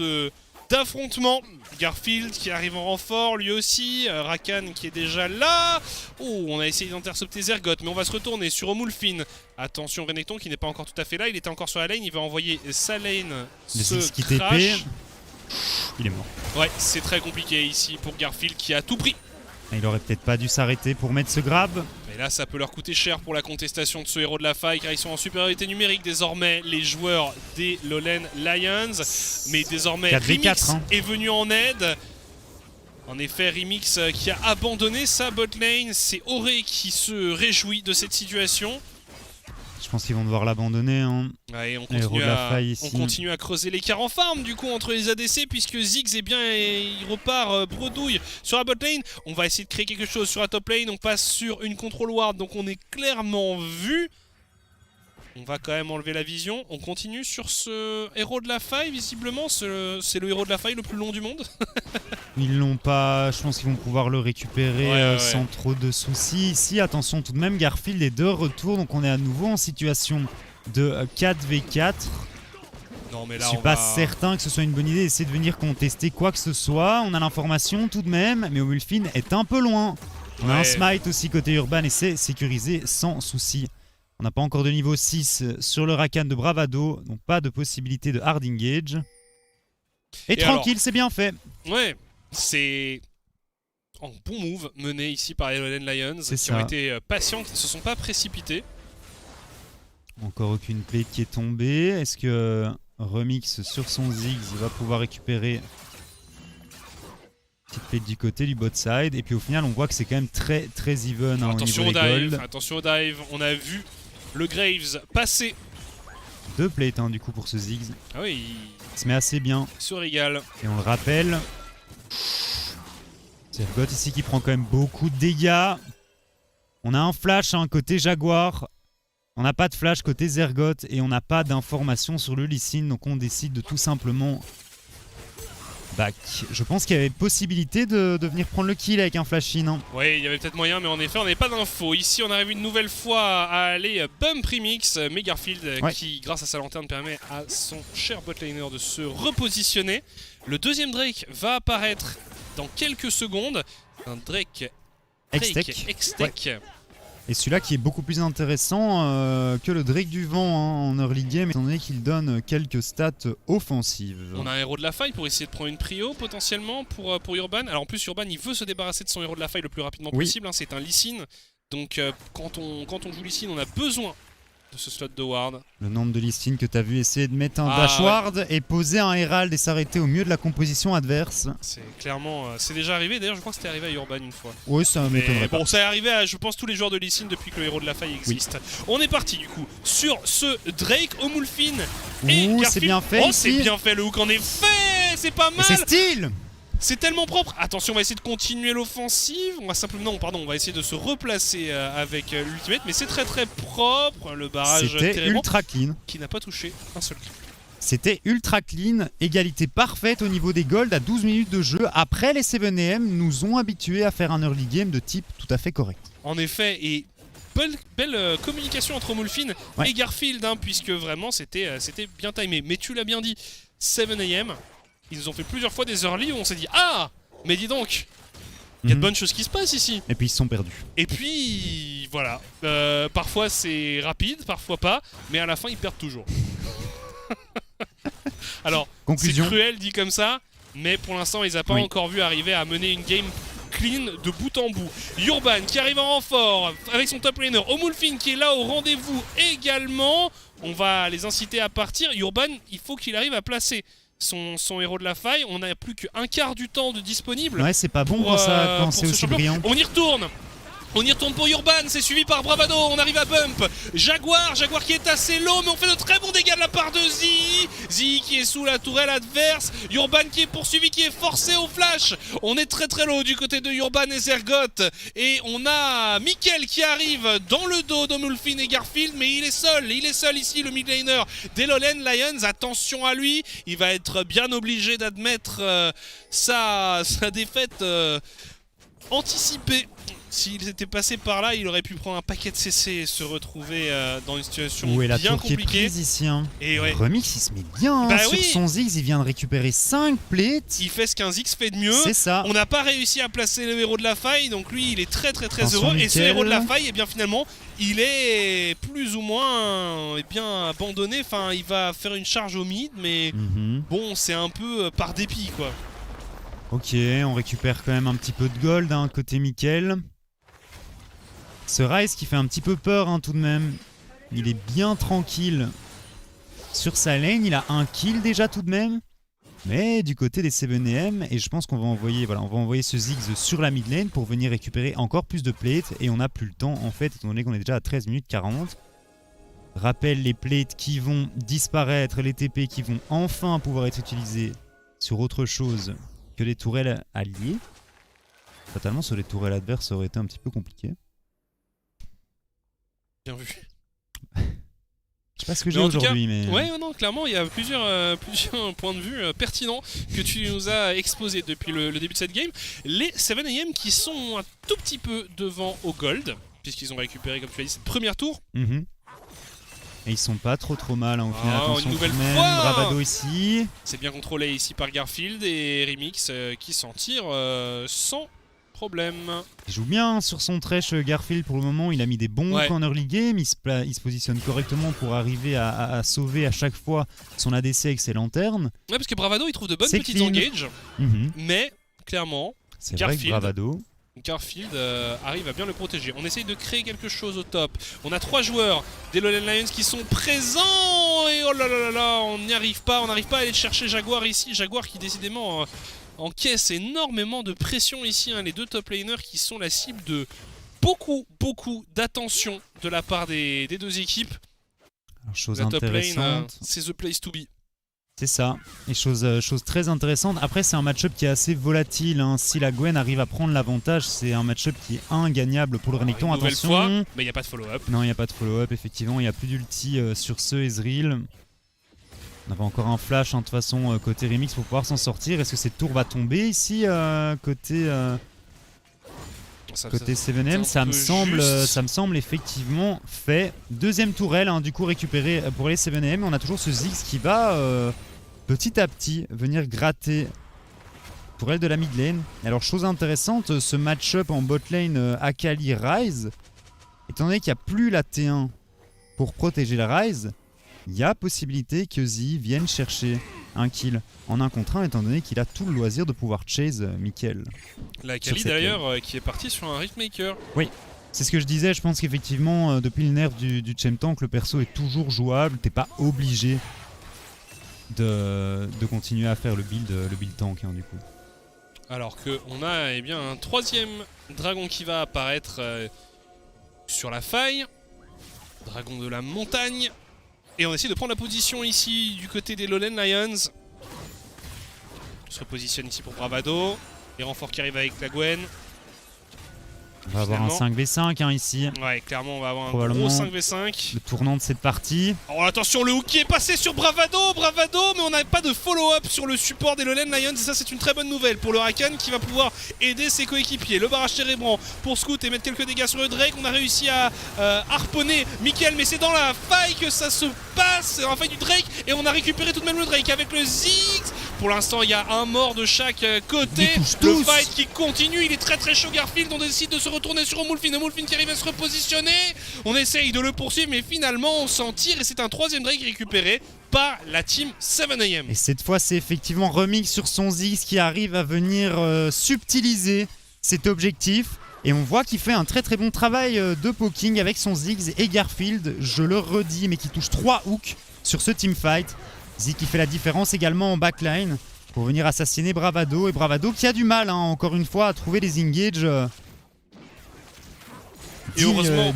d'affrontement. Garfield qui arrive en renfort lui aussi, Rakan qui est déjà là. Oh, on a essayé d'intercepter Zergoth, mais on va se retourner sur Omulfin. Attention, Renekton qui n'est pas encore tout à fait là, il était encore sur la lane, il va envoyer sa lane se crash. Il est mort. Ouais, c'est très compliqué ici pour Garfield qui a tout pris. Il aurait peut-être pas dû s'arrêter pour mettre ce grab. Et là, ça peut leur coûter cher pour la contestation de ce héros de la faille, car ils sont en supériorité numérique désormais, les joueurs des Lowland Lions. Mais désormais, Remix est venu en aide. En effet, Remix qui a abandonné sa bot lane. C'est Auré qui se réjouit de cette situation. Je pense qu'ils vont devoir l'abandonner. Hein. Ouais, on continue à creuser l'écart en farm du coup entre les ADC, puisque Ziggs il repart bredouille sur la bot lane. On va essayer de créer quelque chose sur la top lane. On passe sur une control ward, donc on est clairement vu. On va quand même enlever la vision. On continue sur ce héros de la faille, visiblement. C'est le héros de la faille le plus long du monde. Ils l'ont pas. Je pense qu'ils vont pouvoir le récupérer sans trop de soucis. Ici, attention tout de même, Garfield est de retour. Donc on est à nouveau en situation de 4v4. Non, mais là, je suis pas certain que ce soit une bonne idée d'essayer de venir contester quoi que ce soit. On a l'information tout de même, mais Omulfin est un peu loin. On a un smite aussi côté Urban et c'est sécurisé sans souci. On n'a pas encore de niveau 6 sur le Rakan de Bravado, donc pas de possibilité de hard engage. Et tranquille, c'est bien fait. Ouais, c'est... en bon move mené ici par les Lowland Lions qui ont été patients, qui ne se sont pas précipités. Encore aucune plate qui est tombée. Est-ce que Remix sur son Ziggs va pouvoir récupérer petite plate du côté du bot side? Et puis au final on voit que c'est quand même très even au niveau des gold. Attention au dive, on a vu le Graves passer. 2 plates du coup pour ce Ziggs. Ah oui, il se met assez bien. Il se régale. Et on le rappelle. Zergoth ici qui prend quand même beaucoup de dégâts. On a un flash côté Jaguar. On n'a pas de flash côté Zergoth et on n'a pas d'informations sur le Lee Sin, donc on décide de tout simplement back. Je pense qu'il y avait possibilité de venir prendre le kill avec un flash in. Oui, il y avait peut-être moyen, mais en effet, on n'avait pas d'infos. Ici, on arrive une nouvelle fois à aller bump remix. Megarfield, qui, grâce à sa lanterne, permet à son cher botliner de se repositionner. Le deuxième Drake va apparaître dans quelques secondes. Un Drake X-Tech. Et celui-là qui est beaucoup plus intéressant que le Drake du vent en early game, étant donné qu'il donne quelques stats offensives. On a un héros de la faille pour essayer de prendre une prio potentiellement pour Urban. Alors en plus Urban il veut se débarrasser de son héros de la faille le plus rapidement possible, c'est un Lee Sin. Donc quand on joue Lee Sin on a besoin de ce slot de ward. Le nombre de Lee Sin que tu as vu essayer de mettre un dash ward et poser un herald et s'arrêter au milieu de la composition adverse. C'est clairement, c'est déjà arrivé, d'ailleurs je crois que c'était arrivé à Urban une fois. Oui, ça m'étonnerait pas. Bon, ça est arrivé à je pense tous les joueurs de Lee Sin depuis que le héros de la faille existe. On est parti du coup sur ce Drake Omulfin et Garfield. C'est bien fait. C'est bien fait, le hook en effet, c'est pas mal. C'est style. C'est tellement propre. Attention, on va essayer de continuer l'offensive. On va simplement, on va essayer de se replacer avec l'ultimate, mais c'est très propre. Le barrage c'était ultra clean, qui n'a pas touché un seul crit. C'était ultra clean, égalité parfaite au niveau des golds à 12 minutes de jeu. Après, les 7am nous ont habitués à faire un early game de type tout à fait correct. En effet, et belle communication entre Omulfin et Garfield, puisque vraiment c'était bien timé. Mais tu l'as bien dit, 7am. Ils nous ont fait plusieurs fois des early où on s'est dit « Ah, mais dis donc, il y a de bonnes choses qui se passent ici !» Et puis ils se sont perdus. Et puis, voilà. Parfois c'est rapide, parfois pas, mais à la fin ils perdent toujours. Alors, c'est cruel dit comme ça, mais pour l'instant ils n'ont pas encore vu arriver à mener une game clean de bout en bout. Urban qui arrive en renfort avec son top laner. Omulfin qui est là au rendez-vous également. On va les inciter à partir. Urban, il faut qu'il arrive à placer son héros de la faille. On n'a plus qu'un quart du temps de disponible. Ouais, c'est pas bon quand c'est aussi brillant. On y retourne. On y retourne pour Urban, c'est suivi par Bravado, on arrive à bump. Jaguar qui est assez low, mais on fait de très bons dégâts de la part de Zi. Zi qui est sous la tourelle adverse. Urban qui est poursuivi, qui est forcé au flash. On est très low du côté de Urban et Zergoth. Et on a Mickaël qui arrive dans le dos d'Omulfin et Garfield, mais il est seul ici, le mid laner des Lowland Lions. Attention à lui, il va être bien obligé d'admettre sa défaite anticipée. S'il était passé par là, il aurait pu prendre un paquet de CC et se retrouver dans une situation bien compliquée. Ici, Et Remix, il se met bien sur son Ziggs, il vient de récupérer 5 plates. Il fait ce qu'un Ziggs fait de mieux. C'est ça. On n'a pas réussi à placer le héros de la faille, donc lui, il est très heureux. Et ce héros de la faille, et bien finalement, il est plus ou moins bien abandonné. Enfin, il va faire une charge au mid, mais bon, c'est un peu par dépit, quoi. Ok, on récupère quand même un petit peu de gold côté Mickaël. Ce Ryze qui fait un petit peu peur tout de même. Il est bien tranquille sur sa lane. Il a un kill déjà tout de même. Mais du côté des 7am, et je pense qu'on va envoyer ce Ziggs sur la mid lane pour venir récupérer encore plus de plates. Et on n'a plus le temps en fait, étant donné qu'on est déjà à 13 minutes 40. Rappelle les plates qui vont disparaître, les TP qui vont enfin pouvoir être utilisés sur autre chose que les tourelles alliées. Fatalement sur les tourelles adverses ça aurait été un petit peu compliqué. Bien vu. Je sais pas ce que j'ai aujourd'hui, mais... Ouais, non, clairement, il y a plusieurs points de vue pertinents que tu nous as exposés depuis le début de cette game. Les 7am qui sont un tout petit peu devant au gold, puisqu'ils ont récupéré, comme tu as dit, cette première tour. Et ils sont pas trop mal au final. Attention, une nouvelle fois Bravado ici. C'est bien contrôlé ici par Garfield et Remix qui s'en tire sans problème. Il joue bien sur son Thresh Garfield pour le moment, il a mis des bons hooks en early game, il se positionne correctement pour arriver à sauver à chaque fois son ADC avec ses lanternes. Ouais, parce que Bravado il trouve de bonnes petites engages, mais clairement C'est vrai que Bravado. Garfield arrive à bien le protéger. On essaye de créer quelque chose au top. On a 3 joueurs des Lowland Lions qui sont présents. Et oh là là là là, on n'y arrive pas. On n'arrive pas à aller chercher Jaguar ici. Jaguar qui décidément encaisse énormément de pression ici. Hein. Les 2 top laners qui sont la cible de beaucoup d'attention de la part des 2 équipes. Alors, chose la top intéressante. lane, c'est the place to be. C'est ça, et chose très intéressante. Après, c'est un match-up qui est assez volatile. Hein. Si la Gwen arrive à prendre l'avantage, c'est un match-up qui est ingagnable pour le Renekton. Attention. Fois, mais il n'y a pas de follow-up. Non, il n'y a pas de follow-up, effectivement. Il n'y a plus d'ulti sur ce Ezreal. On avait encore un flash, hein, de toute façon, côté Remix pour pouvoir s'en sortir. Est-ce que cette tour va tomber ici, côté 7M? Ça me semble effectivement fait. Deuxième tourelle, hein, du coup récupérée pour les 7M. On a toujours ce Ziggs qui va petit à petit venir gratter tourelle de la mid lane. Alors chose intéressante, ce match-up en bot lane Akali Ryze, étant donné qu'il n'y a plus la T1 pour protéger la Ryze, il y a possibilité que Zi vienne chercher un kill en 1 contre 1, étant donné qu'il a tout le loisir de pouvoir chase Mikkel. La Kali d'ailleurs qui est partie sur un Riftmaker. Oui, c'est ce que je disais, je pense qu'effectivement depuis le nerf du Chemtank, le perso est toujours jouable, t'es pas obligé de continuer à faire le build tank hein, du coup. Alors qu'on a un 3e dragon qui va apparaître sur la faille. Dragon de la montagne. Et on essaie de prendre la position ici du côté des Lowland Lions. On se repositionne ici pour Bravado. Les renforts qui arrivent avec la Gwen. On va avoir un 5v5 hein, ici. Ouais, clairement, on va avoir un gros 5v5. Le tournant de cette partie. Oh, attention, le hook qui est passé sur Bravado, mais on n'a pas de follow-up sur le support des Lowland Lions. Et ça, c'est une très bonne nouvelle pour le Rakan qui va pouvoir aider ses coéquipiers. Le barrage cérébrant pour Scout et mettre quelques dégâts sur le Drake. On a réussi à harponner Mikkel, mais c'est dans la faille que ça se passe. C'est dans la faille du Drake. Et on a récupéré tout de même le Drake avec le Ziggs. Pour l'instant, il y a un mort de chaque côté. Le fight qui continue, il est très chaud Garfield. On décide de se retourner sur Omulfin. Omulfin qui arrive à se repositionner. On essaye de le poursuivre, mais finalement, on s'en tire. Et c'est un 3e Drake récupéré par la team 7am. Et cette fois, c'est effectivement Remix sur son Ziggs qui arrive à venir subtiliser cet objectif. Et on voit qu'il fait un très bon travail de poking avec son Ziggs et Garfield, je le redis, mais qui touche 3 hooks sur ce teamfight. Ziggs qui fait la différence également en backline pour venir assassiner Bravado. Et Bravado qui a du mal, hein, encore une fois, à trouver les engages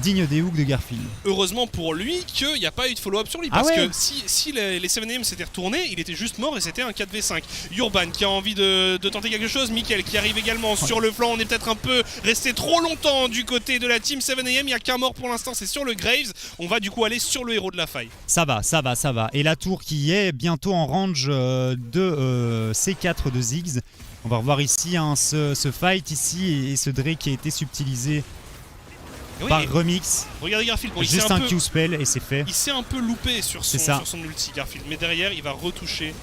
digne des hooks de Garfield. Heureusement pour lui qu'il n'y a pas eu de follow-up sur lui. Parce que si les 7am s'étaient retournés, il était juste mort et c'était un 4v5. Urban qui a envie de tenter quelque chose. Mikkel qui arrive également sur le flanc. On est peut-être un peu resté trop longtemps du côté de la team 7am. Il n'y a qu'un mort pour l'instant, c'est sur le Graves. On va du coup aller sur le héros de la faille. Ça va. Et la tour qui est bientôt en range de C4 de Ziggs. On va revoir ici hein, ce fight ici et ce Drake qui a été subtilisé par Remix. Regardez Garfield, juste un Q-spell et c'est fait. Il s'est un peu loupé sur son ulti Garfield, mais derrière il va retoucher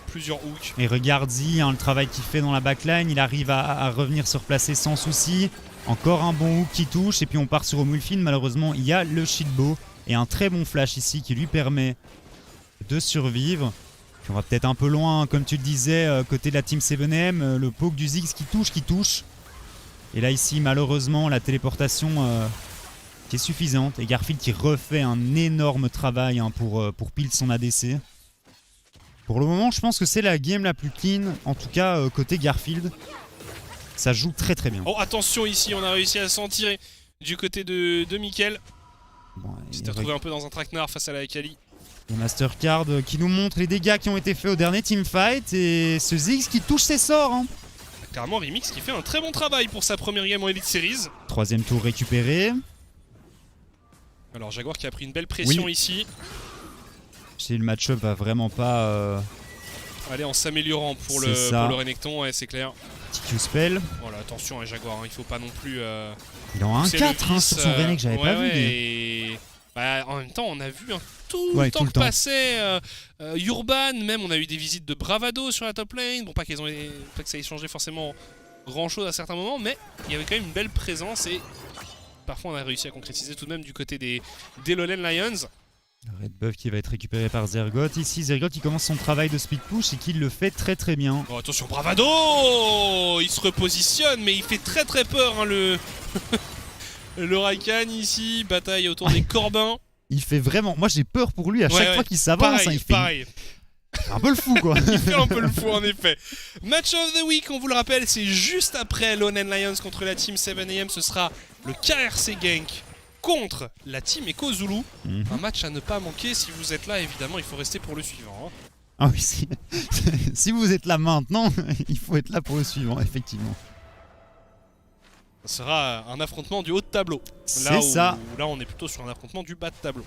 plusieurs hooks. Et regarde Zi, hein, le travail qu'il fait dans la backline, il arrive à revenir se replacer sans souci. Encore un bon hook qui touche et puis on part sur Omulfin. Malheureusement il y a le shitbow et un très bon flash ici qui lui permet de survivre. Puis on va peut-être un peu loin, comme tu le disais, côté de la team 7M, le poke du Ziggs qui touche. Et là ici malheureusement la téléportation qui est suffisante et Garfield qui refait un énorme travail hein, pour pile son ADC. Pour le moment je pense que c'est la game la plus clean, en tout cas côté Garfield. Ça joue très bien. Oh attention ici, on a réussi à s'en tirer du côté de Mikkel. Bon, il s'était retrouvé un peu dans un traquenard face à la Akali. Et Mastercard qui nous montre les dégâts qui ont été faits au dernier teamfight et ce Ziggs qui touche ses sorts. Hein. Clairement Remix qui fait un très bon travail pour sa première game en Elite Series. 3e tour récupéré. Alors Jaguar qui a pris une belle pression ici. Le match-up va vraiment pas... Aller en s'améliorant pour le Renekton, ouais, c'est clair. Petit Q-spell. Voilà, attention à Jaguar, hein, il faut pas non plus... il est en 1-4 sur son Renek, j'avais pas vu. Et... Bah, en même temps, on a vu tout le temps que passait Urban, même on a eu des visites de Bravado sur la top lane. Bon, pas que ça ait changé forcément grand chose à certains moments, mais il y avait quand même une belle présence et parfois on a réussi à concrétiser tout de même du côté des Lowland Lions. Le red buff qui va être récupéré par Zergot. Ici, Zergot qui commence son travail de speed push et qui le fait très très bien. Oh, attention, Bravado! Il se repositionne, mais il fait très très peur, hein, le... le Raikkonen ici. Bataille autour des Corbins. Il fait vraiment... Moi j'ai peur pour lui à chaque fois qu'il s'avance. Pareil, Il fait un peu le fou quoi. Il fait un peu le fou en effet. Match of the week, on vous le rappelle, c'est juste après Lone Lions contre la team 7am. Ce sera le KRC Genk contre la team Echo Zulu. Un match à ne pas manquer. Si vous êtes là, évidemment, il faut rester pour le suivant. Hein. Ah oui, si vous êtes là maintenant, il faut être là pour le suivant, effectivement. Ce sera un affrontement du haut de tableau. C'est ça. Là, on est plutôt sur un affrontement du bas de tableau.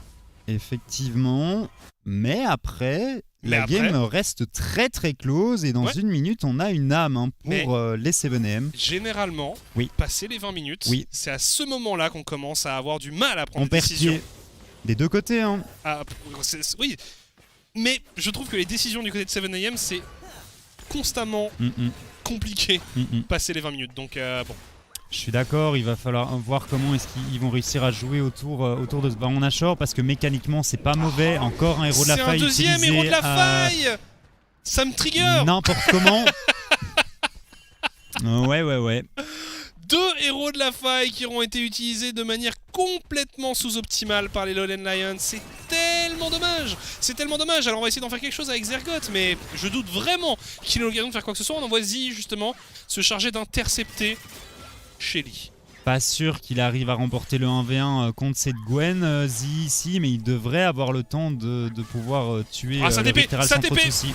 Effectivement. Mais après, la game reste très très close et dans une minute, on a une âme hein, pour les 7am. Généralement, passer les 20 minutes, c'est à ce moment-là qu'on commence à avoir du mal à prendre des décisions. On perd des deux côtés. Hein. Oui, mais je trouve que les décisions du côté de 7am, c'est constamment compliqué passer les 20 minutes. Donc bon. Je suis d'accord, il va falloir voir comment est-ce qu'ils vont réussir à jouer autour de ce Baron Nashor parce que mécaniquement c'est pas mauvais. Encore un héros de la faille. C'est un deuxième héros de la faille. Ça me trigger. N'importe comment. Ouais. 2 héros de la faille qui auront été utilisés de manière complètement sous-optimale par les Lowland Lions. C'est tellement dommage. C'est tellement dommage. Alors on va essayer d'en faire quelque chose avec Zergot, mais je doute vraiment qu'il ait l'occasion de faire quoi que ce soit. On envoie Zi justement se charger d'intercepter Shelly. Pas sûr qu'il arrive à remporter le 1v1 contre cette Gwen, Zi ici, mais il devrait avoir le temps de pouvoir tuer le Vitteral sans trop de soucis.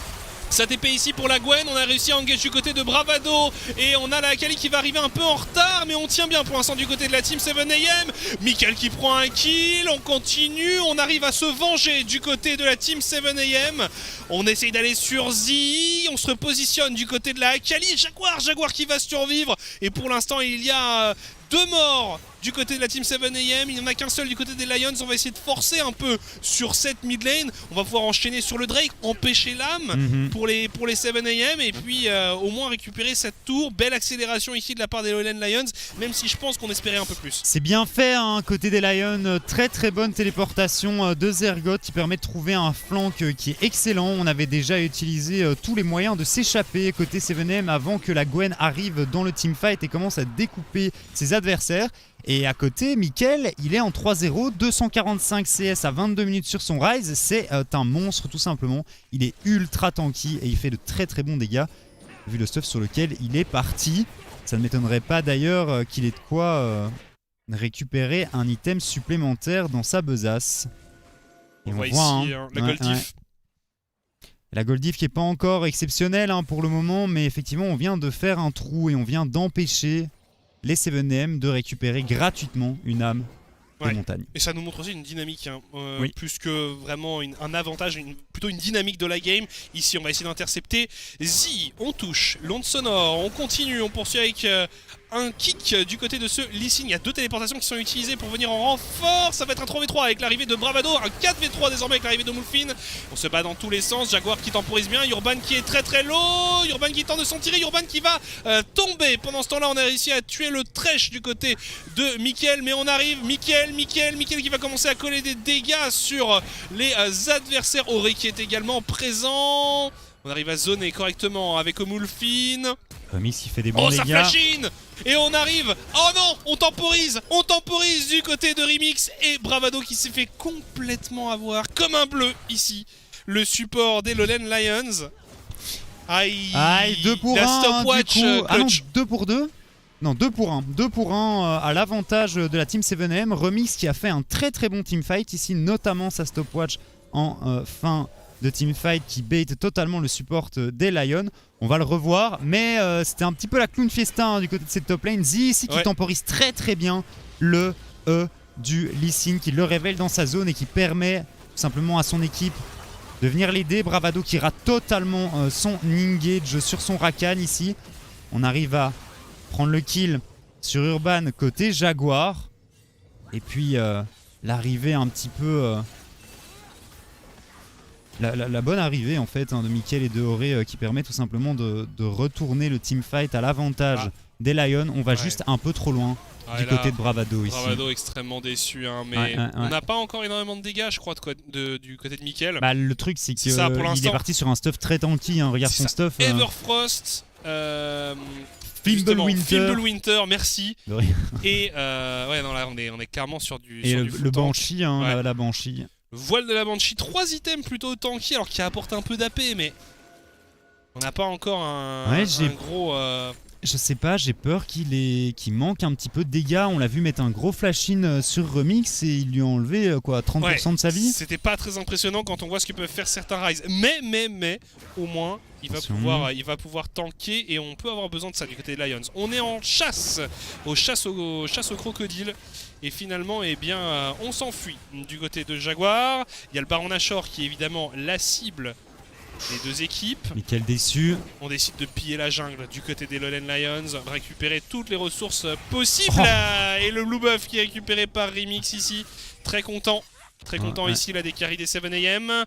Ça TP ici pour la Gwen, on a réussi à engager du côté de Bravado et on a la Akali qui va arriver un peu en retard, mais on tient bien pour l'instant du côté de la team 7am. Mickaël qui prend un kill, on continue, on arrive à se venger du côté de la team 7am. On essaye d'aller sur Zi, on se repositionne du côté de la Akali. Jaguar qui va survivre et pour l'instant il y a 2 morts du côté de la team 7am, il n'y en a qu'un seul du côté des Lions. On va essayer de forcer un peu sur cette mid lane. On va pouvoir enchaîner sur le Drake, empêcher l'âme pour les 7am et puis au moins récupérer cette tour. Belle accélération ici de la part des Lowland Lions, même si je pense qu'on espérait un peu plus. C'est bien fait hein, côté des Lions, très bonne téléportation de Zergot qui permet de trouver un flank qui est excellent. On avait déjà utilisé tous les moyens de s'échapper côté 7am avant que la Gwen arrive dans le teamfight et commence à découper ses adversaires. Et à côté, Mickaël, il est en 3-0, 245 CS à 22 minutes sur son Rise. C'est un monstre tout simplement. Il est ultra tanky et il fait de très bons dégâts. Vu le stuff sur lequel il est parti. Ça ne m'étonnerait pas d'ailleurs qu'il ait de quoi récupérer un item supplémentaire dans sa besace. Et on voit ici la Goldif. La Goldif qui n'est pas encore exceptionnelle hein, pour le moment, mais effectivement on vient de faire un trou et on vient d'empêcher les 7am de récupérer gratuitement une âme des montagnes. Et ça nous montre aussi une dynamique, hein, plus que vraiment un avantage, plutôt une dynamique de la game. Ici on va essayer d'intercepter Zi, on touche, l'onde sonore, on continue, on poursuit avec un kick du côté de ce Lee Sin. Il y a 2 téléportations qui sont utilisées pour venir en renfort. Ça va être un 3v3 avec l'arrivée de Bravado, un 4v3 désormais avec l'arrivée de Moulfin. On se bat dans tous les sens, Jaguar qui temporise bien, Urban qui est très low, Urban qui tente de s'en tirer, Urban qui va tomber. Pendant ce temps là on a réussi à tuer le Thresh du côté de Mickaël, mais on arrive, Mickaël qui va commencer à coller des dégâts sur les adversaires. Ori qui est également présent. On arrive à zoner correctement avec Moulfin. Remix qui fait des bons dégâts. Ça flashine. Et on arrive. Oh non, on temporise du côté de Remix. Et Bravado qui s'est fait complètement avoir comme un bleu ici. Le support des Lowland Lions. Aïe, 2 pour 1 stopwatch du coup. Ah non, clutch. 2 pour 2. Non, 2 pour 1. 2 pour 1 à l'avantage de la team 7am. Remix qui a fait un très bon teamfight ici, notamment sa stopwatch en fin de teamfight qui bait totalement le support des Lions. On va le revoir, mais c'était un petit peu la clown fiesta hein, du côté de cette top lane. Zi ici qui temporise très bien le E du Lee Sin, qui le révèle dans sa zone et qui permet tout simplement à son équipe de venir l'aider. Bravado qui rate totalement son engage sur son Rakan ici. On arrive à prendre le kill sur Urban côté Jaguar. Et puis l'arrivée un petit peu... La bonne arrivée en fait hein, de Mickaël et de Oré qui permet tout simplement de retourner le teamfight à l'avantage des Lions. On va juste un peu trop loin du côté de Bravado ici. Bravado extrêmement déçu, hein, mais on n'a pas encore énormément de dégâts, je crois, du côté de Mickaël. Bah, le truc, c'est qu'il est parti sur un stuff très tanky. Hein. Regarde son stuff. Everfrost, Fimbulwinter, merci. Et non, là, on est clairement sur du. Et le Banshee, hein, la Banshee. Voile de la Banshee, 3 items plutôt tanky, alors qui apportent un peu d'AP, mais on n'a pas encore un gros. Je sais pas, j'ai peur qu'il manque un petit peu de dégâts. On l'a vu mettre un gros flash-in sur Remix et il lui a enlevé 30% de sa vie. C'était pas très impressionnant quand on voit ce que peuvent faire certains Rise. Mais au moins, il va pouvoir tanker et on peut avoir besoin de ça du côté de Lions. On est en chasse, au crocodile. Et finalement, eh bien, on s'enfuit du côté de Jaguar. Il y a le Baron Nashor qui est évidemment la cible des deux équipes. Mais quel déçu. On décide de piller la jungle du côté des Lowland Lions, récupérer toutes les ressources possibles. Et le Blue Buff qui est récupéré par Remix ici. Très content ici là des carries des 7am.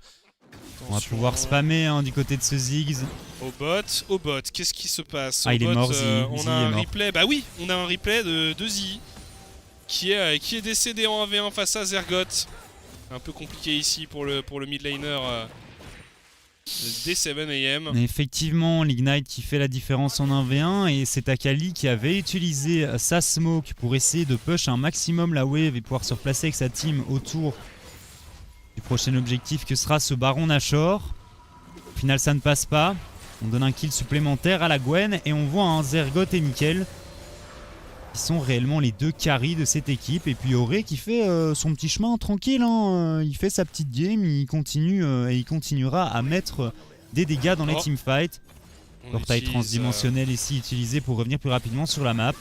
On va pouvoir spammer du côté de ce Ziggs. Au bot, qu'est-ce qui se passe? Il est mort, on a un replay. Bah oui, on a un replay de Zi qui est décédé en 1v1 face à Zergoth. Un peu compliqué ici pour le mid laner des 7am. Mais effectivement, l'Ignite qui fait la différence en 1v1 et c'est Akali qui avait utilisé sa smoke pour essayer de push un maximum la wave et pouvoir se replacer avec sa team autour du prochain objectif que sera ce Baron Nashor. Au final, ça ne passe pas. On donne un kill supplémentaire à la Gwen et on voit un Zergoth et Mickaël qui sont réellement les deux carries de cette équipe. Et puis Auré qui fait son petit chemin tranquille. Il fait sa petite game, il continue et il continuera à mettre des dégâts dans les teamfights. Portail transdimensionnel ici utilisé pour revenir plus rapidement sur la map.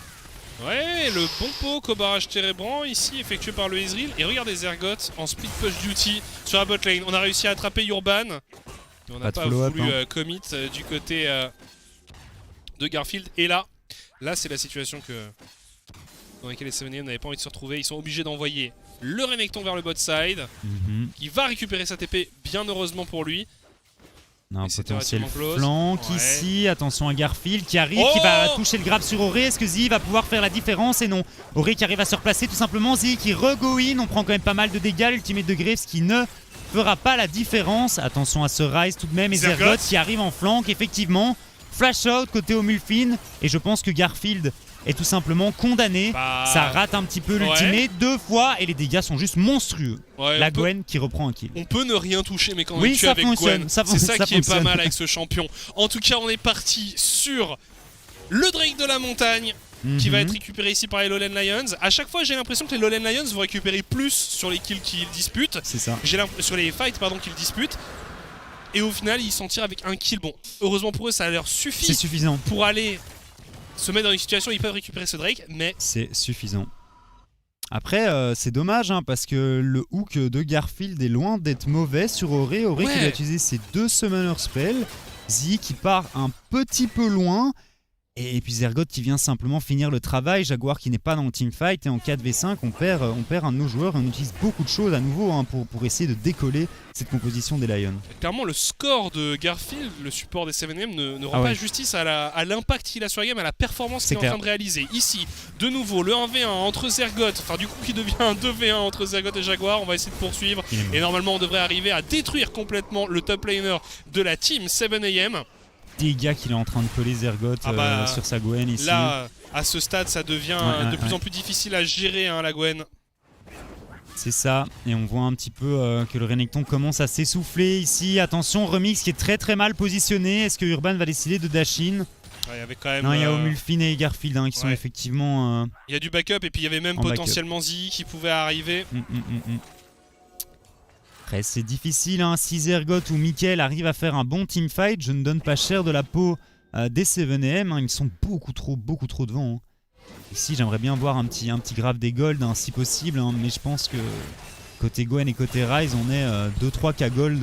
Ouais, le bon poke au barrage Térébrant ici effectué par le Ezreal. Et regardez Zergoth en split push duty sur la bot lane. On a réussi à attraper Urban. On n'a pas voulu commit du côté de Garfield. Et là c'est la situation dans laquelle les 7am n'avaient pas envie de se retrouver. Ils sont obligés d'envoyer le Renekton vers le bot side, qui va récupérer sa TP, bien heureusement pour lui. Un potentiel flank ici, attention à Garfield qui arrive, qui va toucher le grab sur Auré. Est-ce que Zi va pouvoir faire la différence? Et non, Auré qui arrive à se replacer tout simplement. Zi qui re-go in, on prend quand même pas mal de dégâts. L'ultimate de Graves qui ne fera pas la différence. Attention à ce Rise tout de même. Et Zergoth qui arrive en flank, effectivement. Flash out côté Omulfin. Et je pense que Garfield est tout simplement condamné. Ça rate un petit peu l'ultimate 2 fois et les dégâts sont juste monstrueux. La Gwen qui reprend un kill. On peut ne rien toucher, mais quand on tue avec Gwen, c'est ça qui est pas mal avec ce champion. En tout cas, on est parti sur le Drake de la montagne qui va être récupéré ici par les Lowland Lions. À chaque fois, j'ai l'impression que les Lowland Lions vont récupérer plus sur les kills qu'ils disputent. C'est ça. Sur les fights qu'ils disputent. Et au final, ils s'en tirent avec un kill. Bon, heureusement pour eux, ça leur suffit. C'est suffisant pour aller se mettre dans une situation où ils peuvent récupérer ce Drake, mais c'est suffisant. Après, c'est dommage parce que le hook de Garfield est loin d'être mauvais sur Auré. Auré qui va utiliser ses 2 summoner spells. Zi qui part un petit peu loin. Et puis Zergoth qui vient simplement finir le travail. Jaguar qui n'est pas dans le teamfight. Et en 4v5, on perd un de nos joueurs. Et on utilise beaucoup de choses à nouveau pour essayer de décoller cette composition des Lions. Clairement, le score de Garfield, le support des 7am, ne rend pas justice à l'impact qu'il a sur la game, à la performance qu'il est en train de réaliser. Ici, de nouveau, le 1v1 entre Zergoth, enfin du coup qui devient un 2v1 entre Zergoth et Jaguar. On va essayer de poursuivre. Et normalement, on devrait arriver à détruire complètement le top laner de la team 7am. Dégâts qu'il est en train de coller Zergoth sur sa Gwen ici. Là, à ce stade, ça devient de plus en plus difficile à gérer la Gwen. C'est ça, et on voit un petit peu que le Renekton commence à s'essouffler ici. Attention, Remix qui est très très mal positionné. Est-ce que Urban va décider de dash in? Il y avait quand même. Non, il y a Omulfin et Garfield qui sont effectivement. Il y a du backup, et puis il y avait même potentiellement Zi qui pouvait arriver. Après, c'est difficile, si Zergoth ou Mickaël arrivent à faire un bon teamfight, je ne donne pas cher de la peau des 7am. Ils sont beaucoup trop devant. Ici, j'aimerais bien voir un petit grave des gold si possible, mais je pense que côté Gwen et côté Rise, on est 2-3k gold.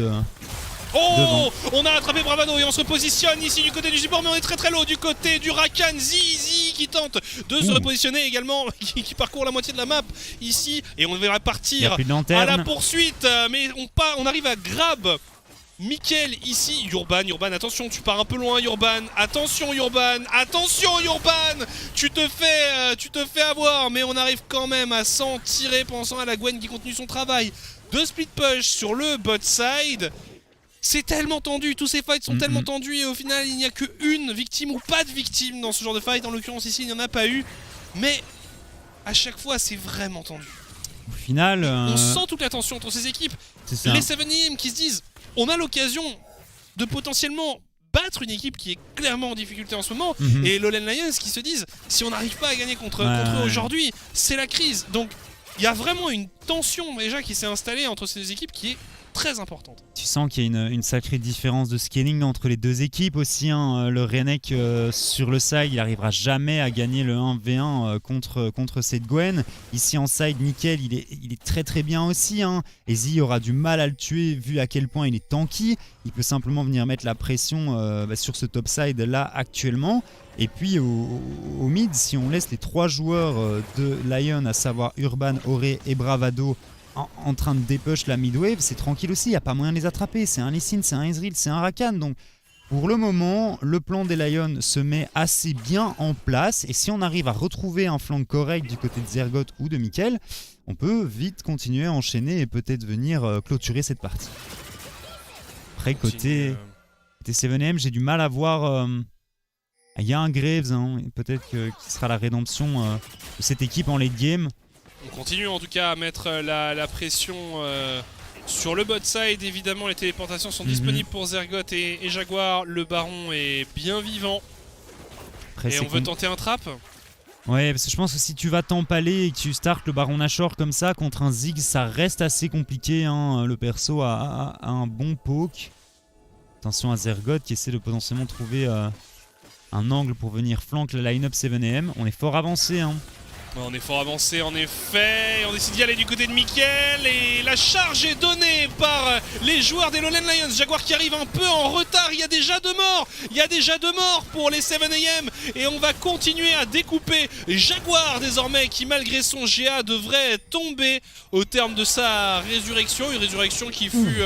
Devant. On a attrapé Bravado et on se repositionne ici du côté du support, mais on est très très low du côté du Rakan. Zi qui tente de se repositionner également, qui parcourt la moitié de la map ici, et on va partir à la poursuite, mais on arrive à grab Mickaël ici, Urban, attention, tu pars un peu loin, Urban. Attention, Urban, tu te fais avoir, mais on arrive quand même à s'en tirer, pensant à la Gwen qui continue son travail de split push sur le bot side. C'est tellement tendu, tous ces fights sont tellement tendus et au final il n'y a qu'une victime ou pas de victime dans ce genre de fight. En l'occurrence ici il n'y en a pas eu, mais à chaque fois c'est vraiment tendu. Au final, on sent toute la tension entre ces équipes. Les 7AM qui se disent on a l'occasion de potentiellement battre une équipe qui est clairement en difficulté en ce moment, et Lowland Lions qui se disent si on n'arrive pas à gagner contre eux aujourd'hui, c'est la crise. Donc il y a vraiment une tension déjà qui s'est installée entre ces deux équipes qui est très importante. Tu sens qu'il y a une sacrée différence de scaling entre les deux équipes aussi. Hein. Le Renek sur le side, il n'arrivera jamais à gagner le 1v1 contre cette Gwen. Ici en side, Mickaël, il est très très bien aussi. Hein. Easy aura du mal à le tuer vu à quel point il est tanky. Il peut simplement venir mettre la pression sur ce top side là actuellement. Et puis au mid, si on laisse les trois joueurs de Lion, à savoir Urban, Auré et Bravado, en train de dépush la midwave, c'est tranquille aussi, il n'y a pas moyen de les attraper. C'est un Lee Sin, c'est un Ezreal, c'est un Rakan. Donc pour le moment, le plan des Lions se met assez bien en place. Et si on arrive à retrouver un flanc correct du côté de Zergoat ou de Mickaël, on peut vite continuer à enchaîner et peut-être venir clôturer cette partie. Après, côté 7AM, j'ai du mal à voir... Il y a un Graves, hein, peut-être qui sera la rédemption de cette équipe en late game. On continue en tout cas à mettre la pression sur le bot side. Évidemment, les téléportations sont disponibles pour Zergoat et Jaguar. Le Baron est bien vivant. Après, et on veut tenter un trap. Ouais, parce que je pense que si tu vas t'empaler et que tu startes le Baron Nashor comme ça contre un Ziggs, ça reste assez compliqué. Hein. Le perso a un bon poke. Attention à Zergoat qui essaie de potentiellement trouver un angle pour venir flank la line-up 7AM. On est fort avancé. Hein. Ouais, on est fort avancé en effet, on décide d'y aller du côté de Mickaël et la charge est donnée par les joueurs des Lowland Lions. Jaguar qui arrive un peu en retard, il y a déjà deux morts, pour les 7AM et on va continuer à découper Jaguar désormais qui malgré son GA devrait tomber au terme de sa résurrection, une résurrection qui fut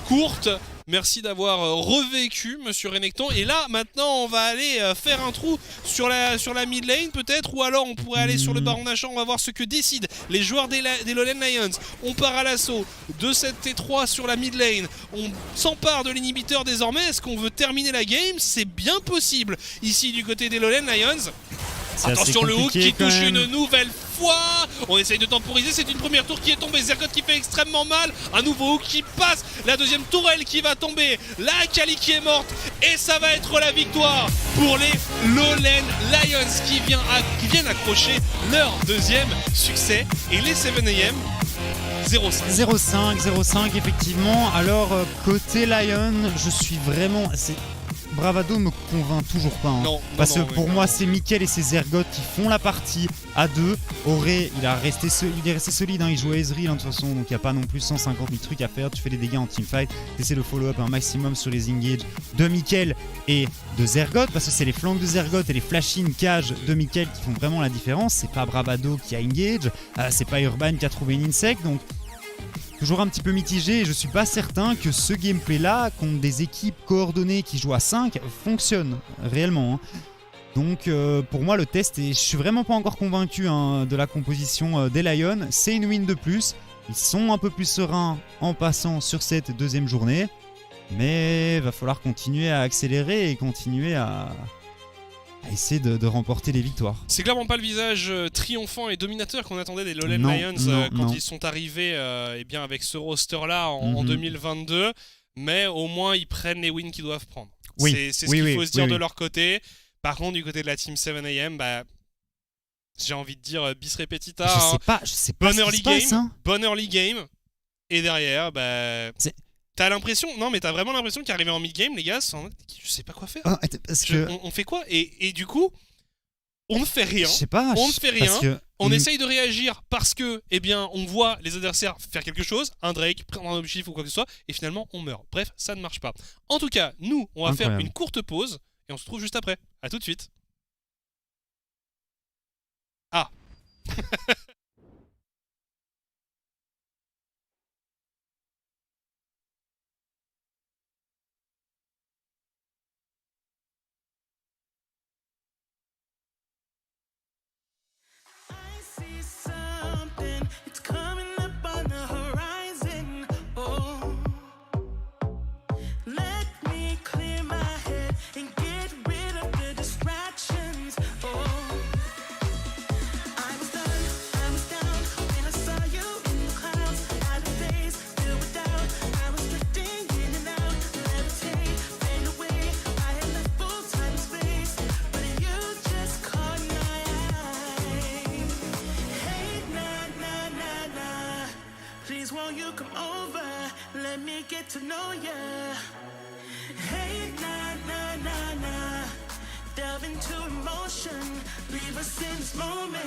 courte. Merci d'avoir revécu, monsieur Renekton. Et là, maintenant, on va aller faire un trou sur la mid lane, peut-être. Ou alors, on pourrait aller sur le Baron Nashor. On va voir ce que décident les joueurs des Lowland Lions. On part à l'assaut de cette T3 sur la mid lane. On s'empare de l'inhibiteur désormais. Est-ce qu'on veut terminer la game? C'est bien possible. Ici, du côté des Lowland Lions. Attention, le hook qui touche une nouvelle fois. On essaye de temporiser, c'est une première tour qui est tombée. Zergoat qui fait extrêmement mal. Un nouveau hook qui passe. La deuxième tourelle qui va tomber. La Kali qui est morte. Et ça va être la victoire pour les Lowland Lions qui viennent accrocher leur deuxième succès. Et les 7AM 0-5. 0-5 effectivement. Alors côté Lion, je suis vraiment... Bravado me convainc toujours pas. Hein. Non, parce que pour moi, c'est Mickaël et c'est Zergoat qui font la partie à deux. Auré, il est resté solide. Hein. Il joue à Ezreal de toute façon. Donc il n'y a pas non plus 150 000 trucs à faire. Tu fais des dégâts en teamfight. Tu essaies de follow-up un maximum sur les engages de Mickaël et de Zergoat. Parce que c'est les flanks de Zergoat et les flash-in cage de Mickaël qui font vraiment la différence. C'est pas Bravado qui a engage. C'est pas Urban qui a trouvé une insect. Donc toujours un petit peu mitigé et je suis pas certain que ce gameplay là contre des équipes coordonnées qui jouent à 5 fonctionne réellement. Hein. Donc pour moi le test, et je suis vraiment pas encore convaincu de la composition des Lions, c'est une win de plus. Ils sont un peu plus sereins en passant sur cette deuxième journée, mais va falloir continuer à accélérer et continuer à essayer de remporter les victoires. C'est clairement pas le visage triomphant et dominateur qu'on attendait des Lowland Lions quand ils sont arrivés bien avec ce roster-là en 2022. Mais au moins, ils prennent les wins qu'ils doivent prendre. Oui. C'est ce qu'il faut se dire de leur côté. Par contre, du côté de la team 7AM, j'ai envie de dire bis repetita. Je sais pas Bon early game. Et derrière, t'as l'impression, non mais t'as vraiment l'impression qu'arrivé en mid-game, les gars, je sais pas quoi faire. On fait quoi et du coup, on ne fait rien. Je sais pas. On ne fait rien. On essaye de réagir parce que, on voit les adversaires faire quelque chose, un Drake, prendre un objectif ou quoi que ce soit, et finalement on meurt. Bref, ça ne marche pas. En tout cas, nous, on va faire une courte pause et on se retrouve juste après. À tout de suite. Ah. you come over, let me get to know ya. Hey, nah, nah, nah, nah. Delve into emotion, leave us in this moment.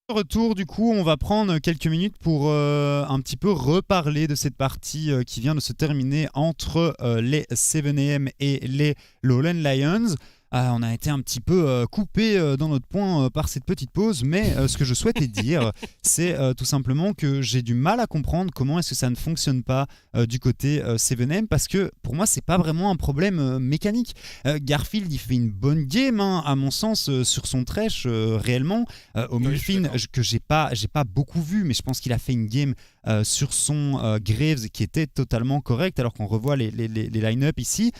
Retour, du coup, on va prendre quelques minutes pour un petit peu reparler de cette partie qui vient de se terminer entre les 7am et les Lowland Lions. On a été un petit peu coupé dans notre point par cette petite pause, mais ce que je souhaitais dire, c'est tout simplement que j'ai du mal à comprendre comment est-ce que ça ne fonctionne pas du côté 7M, parce que pour moi, c'est pas vraiment un problème mécanique. Garfield, il fait une bonne game, hein, à mon sens, sur son trash, réellement. Au Mulfin, que j'ai pas beaucoup vu, mais je pense qu'il a fait une game sur son Graves qui était totalement correct, alors qu'on revoit les line-up ici.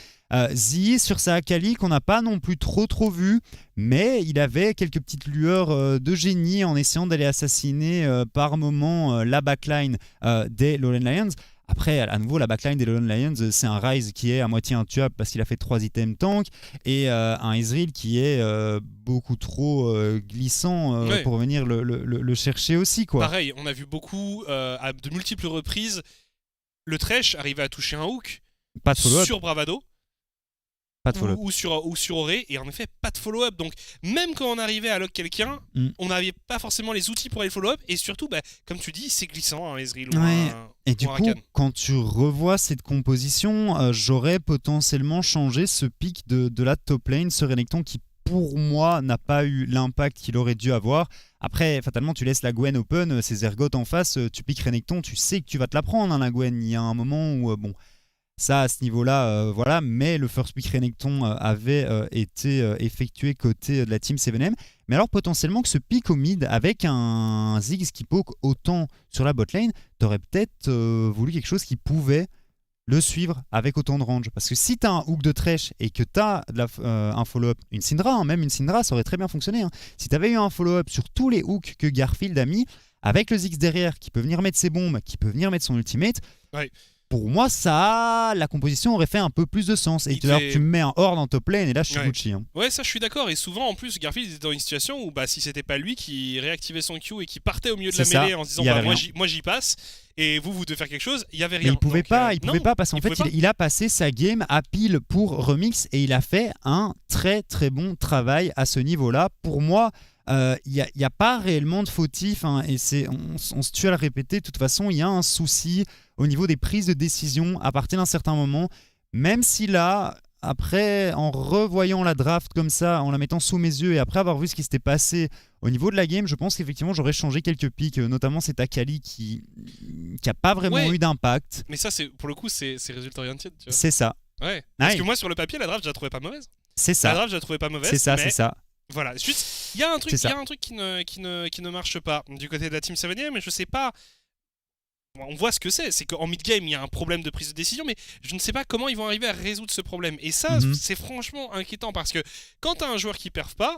Zee sur sa Akali qu'on n'a pas non plus trop vu, mais il avait quelques petites lueurs de génie en essayant d'aller assassiner par moment la backline des Lowland Lions. Après, à nouveau, la backline des Lowland Lions, c'est un Ryze qui est à moitié intuable parce qu'il a fait 3 items tank, et un Ezreal qui est beaucoup trop glissant pour venir le chercher aussi, quoi. Pareil, on a vu beaucoup, à de multiples reprises, le Thresh arriver à toucher un hook pas de follow-up sur Bravado. Pas de follow-up. Ou sur Auré, et en effet pas de follow-up. Donc même quand on arrivait à lock quelqu'un, on n'avait pas forcément les outils pour aller follow-up, et surtout comme tu dis, c'est glissant, Ezreal ou et du coup, quand tu revois cette composition, j'aurais potentiellement changé ce pick de la top lane, ce Renekton qui pour moi n'a pas eu l'impact qu'il aurait dû avoir. Après, fatalement, tu laisses la Gwen open, ses ergots en face, tu piques Renekton, tu sais que tu vas te la prendre, hein, la Gwen. Il y a un moment où ça, à ce niveau-là, voilà, mais le first pick Renekton avait été effectué côté de la team 7M. Mais alors, potentiellement, que ce pick au mid avec un Ziggs qui poke autant sur la bot lane, t'aurais peut-être voulu quelque chose qui pouvait le suivre avec autant de range. Parce que si t'as un hook de Thresh et que t'as un follow-up, une Syndra, hein, même une Syndra, ça aurait très bien fonctionné. Hein. Si t'avais eu un follow-up sur tous les hooks que Garfield a mis, avec le Ziggs derrière qui peut venir mettre ses bombes, qui peut venir mettre son ultimate. Ouais. Pour moi, la composition aurait fait un peu plus de sens. Et tu me mets un horde en top lane, et là, je suis Gucci. Hein. Ouais, ça, je suis d'accord. Et souvent, en plus, Garfield était dans une situation où, si c'était pas lui qui réactivait son Q et qui partait au milieu de la mêlée en se disant, moi, j'y passe, et vous devez faire quelque chose, il y avait rien. Mais il pouvait pas, parce qu'en fait, il a passé sa game à pile pour Remix, et il a fait un très très bon travail à ce niveau-là. Pour moi, il n'y a pas réellement de fautif, hein, et on se tue à le répéter. De toute façon, il y a un souci au niveau des prises de décision à partir d'un certain moment, même si là, après, en revoyant la draft comme ça, en la mettant sous mes yeux, et après avoir vu ce qui s'était passé au niveau de la game, je pense qu'effectivement j'aurais changé quelques picks, notamment cet Akali qui n'a pas vraiment eu d'impact. Mais ça, pour le coup, c'est résultat oriented, tu vois. C'est ça. Ouais. Parce que moi, sur le papier, la draft, je la trouvais pas mauvaise. C'est ça. La draft, je la trouvais pas mauvaise. C'est ça. Voilà, il y a un truc qui ne marche pas du côté de la team 7 mais je sais pas. On voit ce que c'est qu'en mid-game, il y a un problème de prise de décision, mais je ne sais pas comment ils vont arriver à résoudre ce problème. Et ça, c'est franchement inquiétant, parce que quand tu as un joueur qui perf pas,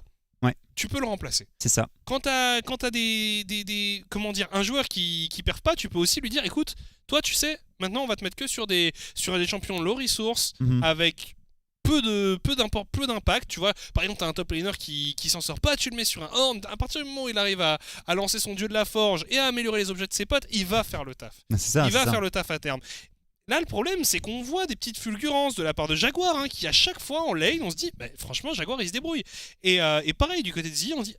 tu peux le remplacer. C'est ça. Quand tu as un joueur qui perf pas, tu peux aussi lui dire, écoute, toi, tu sais, maintenant, on va te mettre que sur des champions low resource, avec peu d'impact, tu vois. Par exemple, t'as un top laner qui s'en sort pas, tu le mets sur un horn, à partir du moment où il arrive à lancer son dieu de la forge et à améliorer les objets de ses potes, il va faire le taf. Il va faire le taf à terme. Là, le problème, c'est qu'on voit des petites fulgurances de la part de Jaguar, hein, qui à chaque fois en lane, on se dit, franchement, Jaguar, il se débrouille. Et pareil, du côté de Zee, on se dit,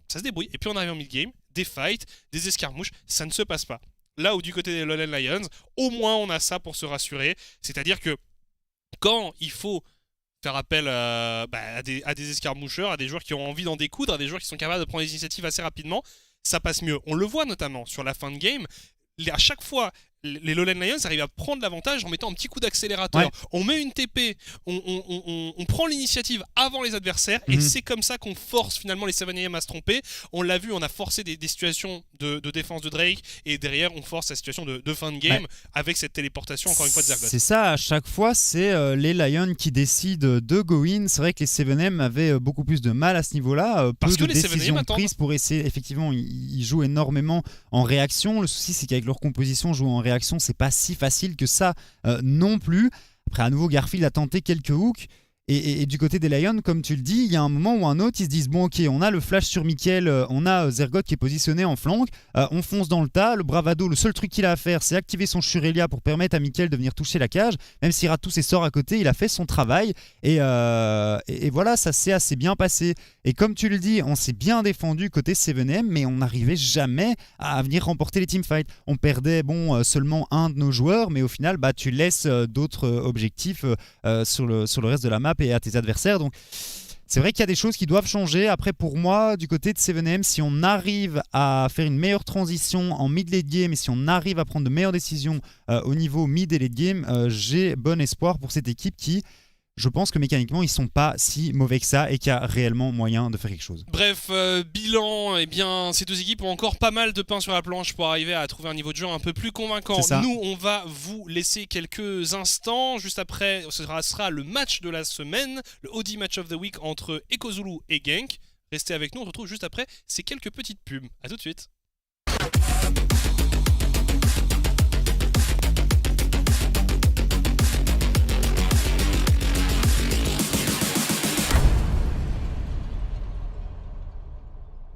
ça se débrouille. Et puis on arrive en mid-game, des fights, des escarmouches, ça ne se passe pas. Là où du côté des Lowland Lions, au moins on a ça pour se rassurer. C'est-à-dire que quand il faut faire appel à des escarmoucheurs, à des joueurs qui ont envie d'en découdre, à des joueurs qui sont capables de prendre des initiatives assez rapidement, ça passe mieux. On le voit notamment sur la fin de game. À chaque fois, les Lowland Lions arrivent à prendre l'avantage en mettant un petit coup d'accélérateur. On met une TP, on prend l'initiative avant les adversaires, et c'est comme ça qu'on force finalement les 7am à se tromper. On l'a vu, on a forcé des situations de défense de Drake, et derrière on force la situation de fin de game avec cette téléportation encore une fois de Zergoth. C'est ça, à chaque fois c'est les Lions qui décident de go in. C'est vrai que les 7M avaient beaucoup plus de mal à ce niveau-là, parce peu que de les décisions 7M prises pour essayer. Effectivement, ils jouent énormément en réaction. Le souci c'est qu'avec leur composition, jouer en réaction, c'est pas si facile que ça non plus. Après, à nouveau, Garfield a tenté quelques hooks. Et du côté des Lions, comme tu le dis, il y a un moment ou un autre, ils se disent bon, ok, on a le flash sur Mickaël, on a Zergoth qui est positionné en flanc, on fonce dans le tas. Le Bravado, le seul truc qu'il a à faire, c'est activer son Shurelia pour permettre à Mickaël de venir toucher la cage. Même s'il rate tous ses sorts à côté, il a fait son travail. Et voilà, ça s'est assez bien passé. Et comme tu le dis, on s'est bien défendu côté 7M, mais on n'arrivait jamais à venir remporter les teamfights. On perdait seulement un de nos joueurs, mais au final, tu laisses d'autres objectifs sur le reste de la map et à tes adversaires. Donc c'est vrai qu'il y a des choses qui doivent changer. Après, pour moi, du côté de 7M, si on arrive à faire une meilleure transition en mid-late game et si on arrive à prendre de meilleures décisions au niveau mid et late game, j'ai bon espoir pour cette équipe qui, je pense que mécaniquement, ils sont pas si mauvais que ça et qu'il y a réellement moyen de faire quelque chose. Bref, bilan, eh bien, ces deux équipes ont encore pas mal de pain sur la planche pour arriver à trouver un niveau de jeu un peu plus convaincant. Nous, on va vous laisser quelques instants. Juste après, ce sera le match de la semaine, le OD Match of the Week entre EcoZulu et Genk. Restez avec nous, on se retrouve juste après ces quelques petites pubs. A tout de suite.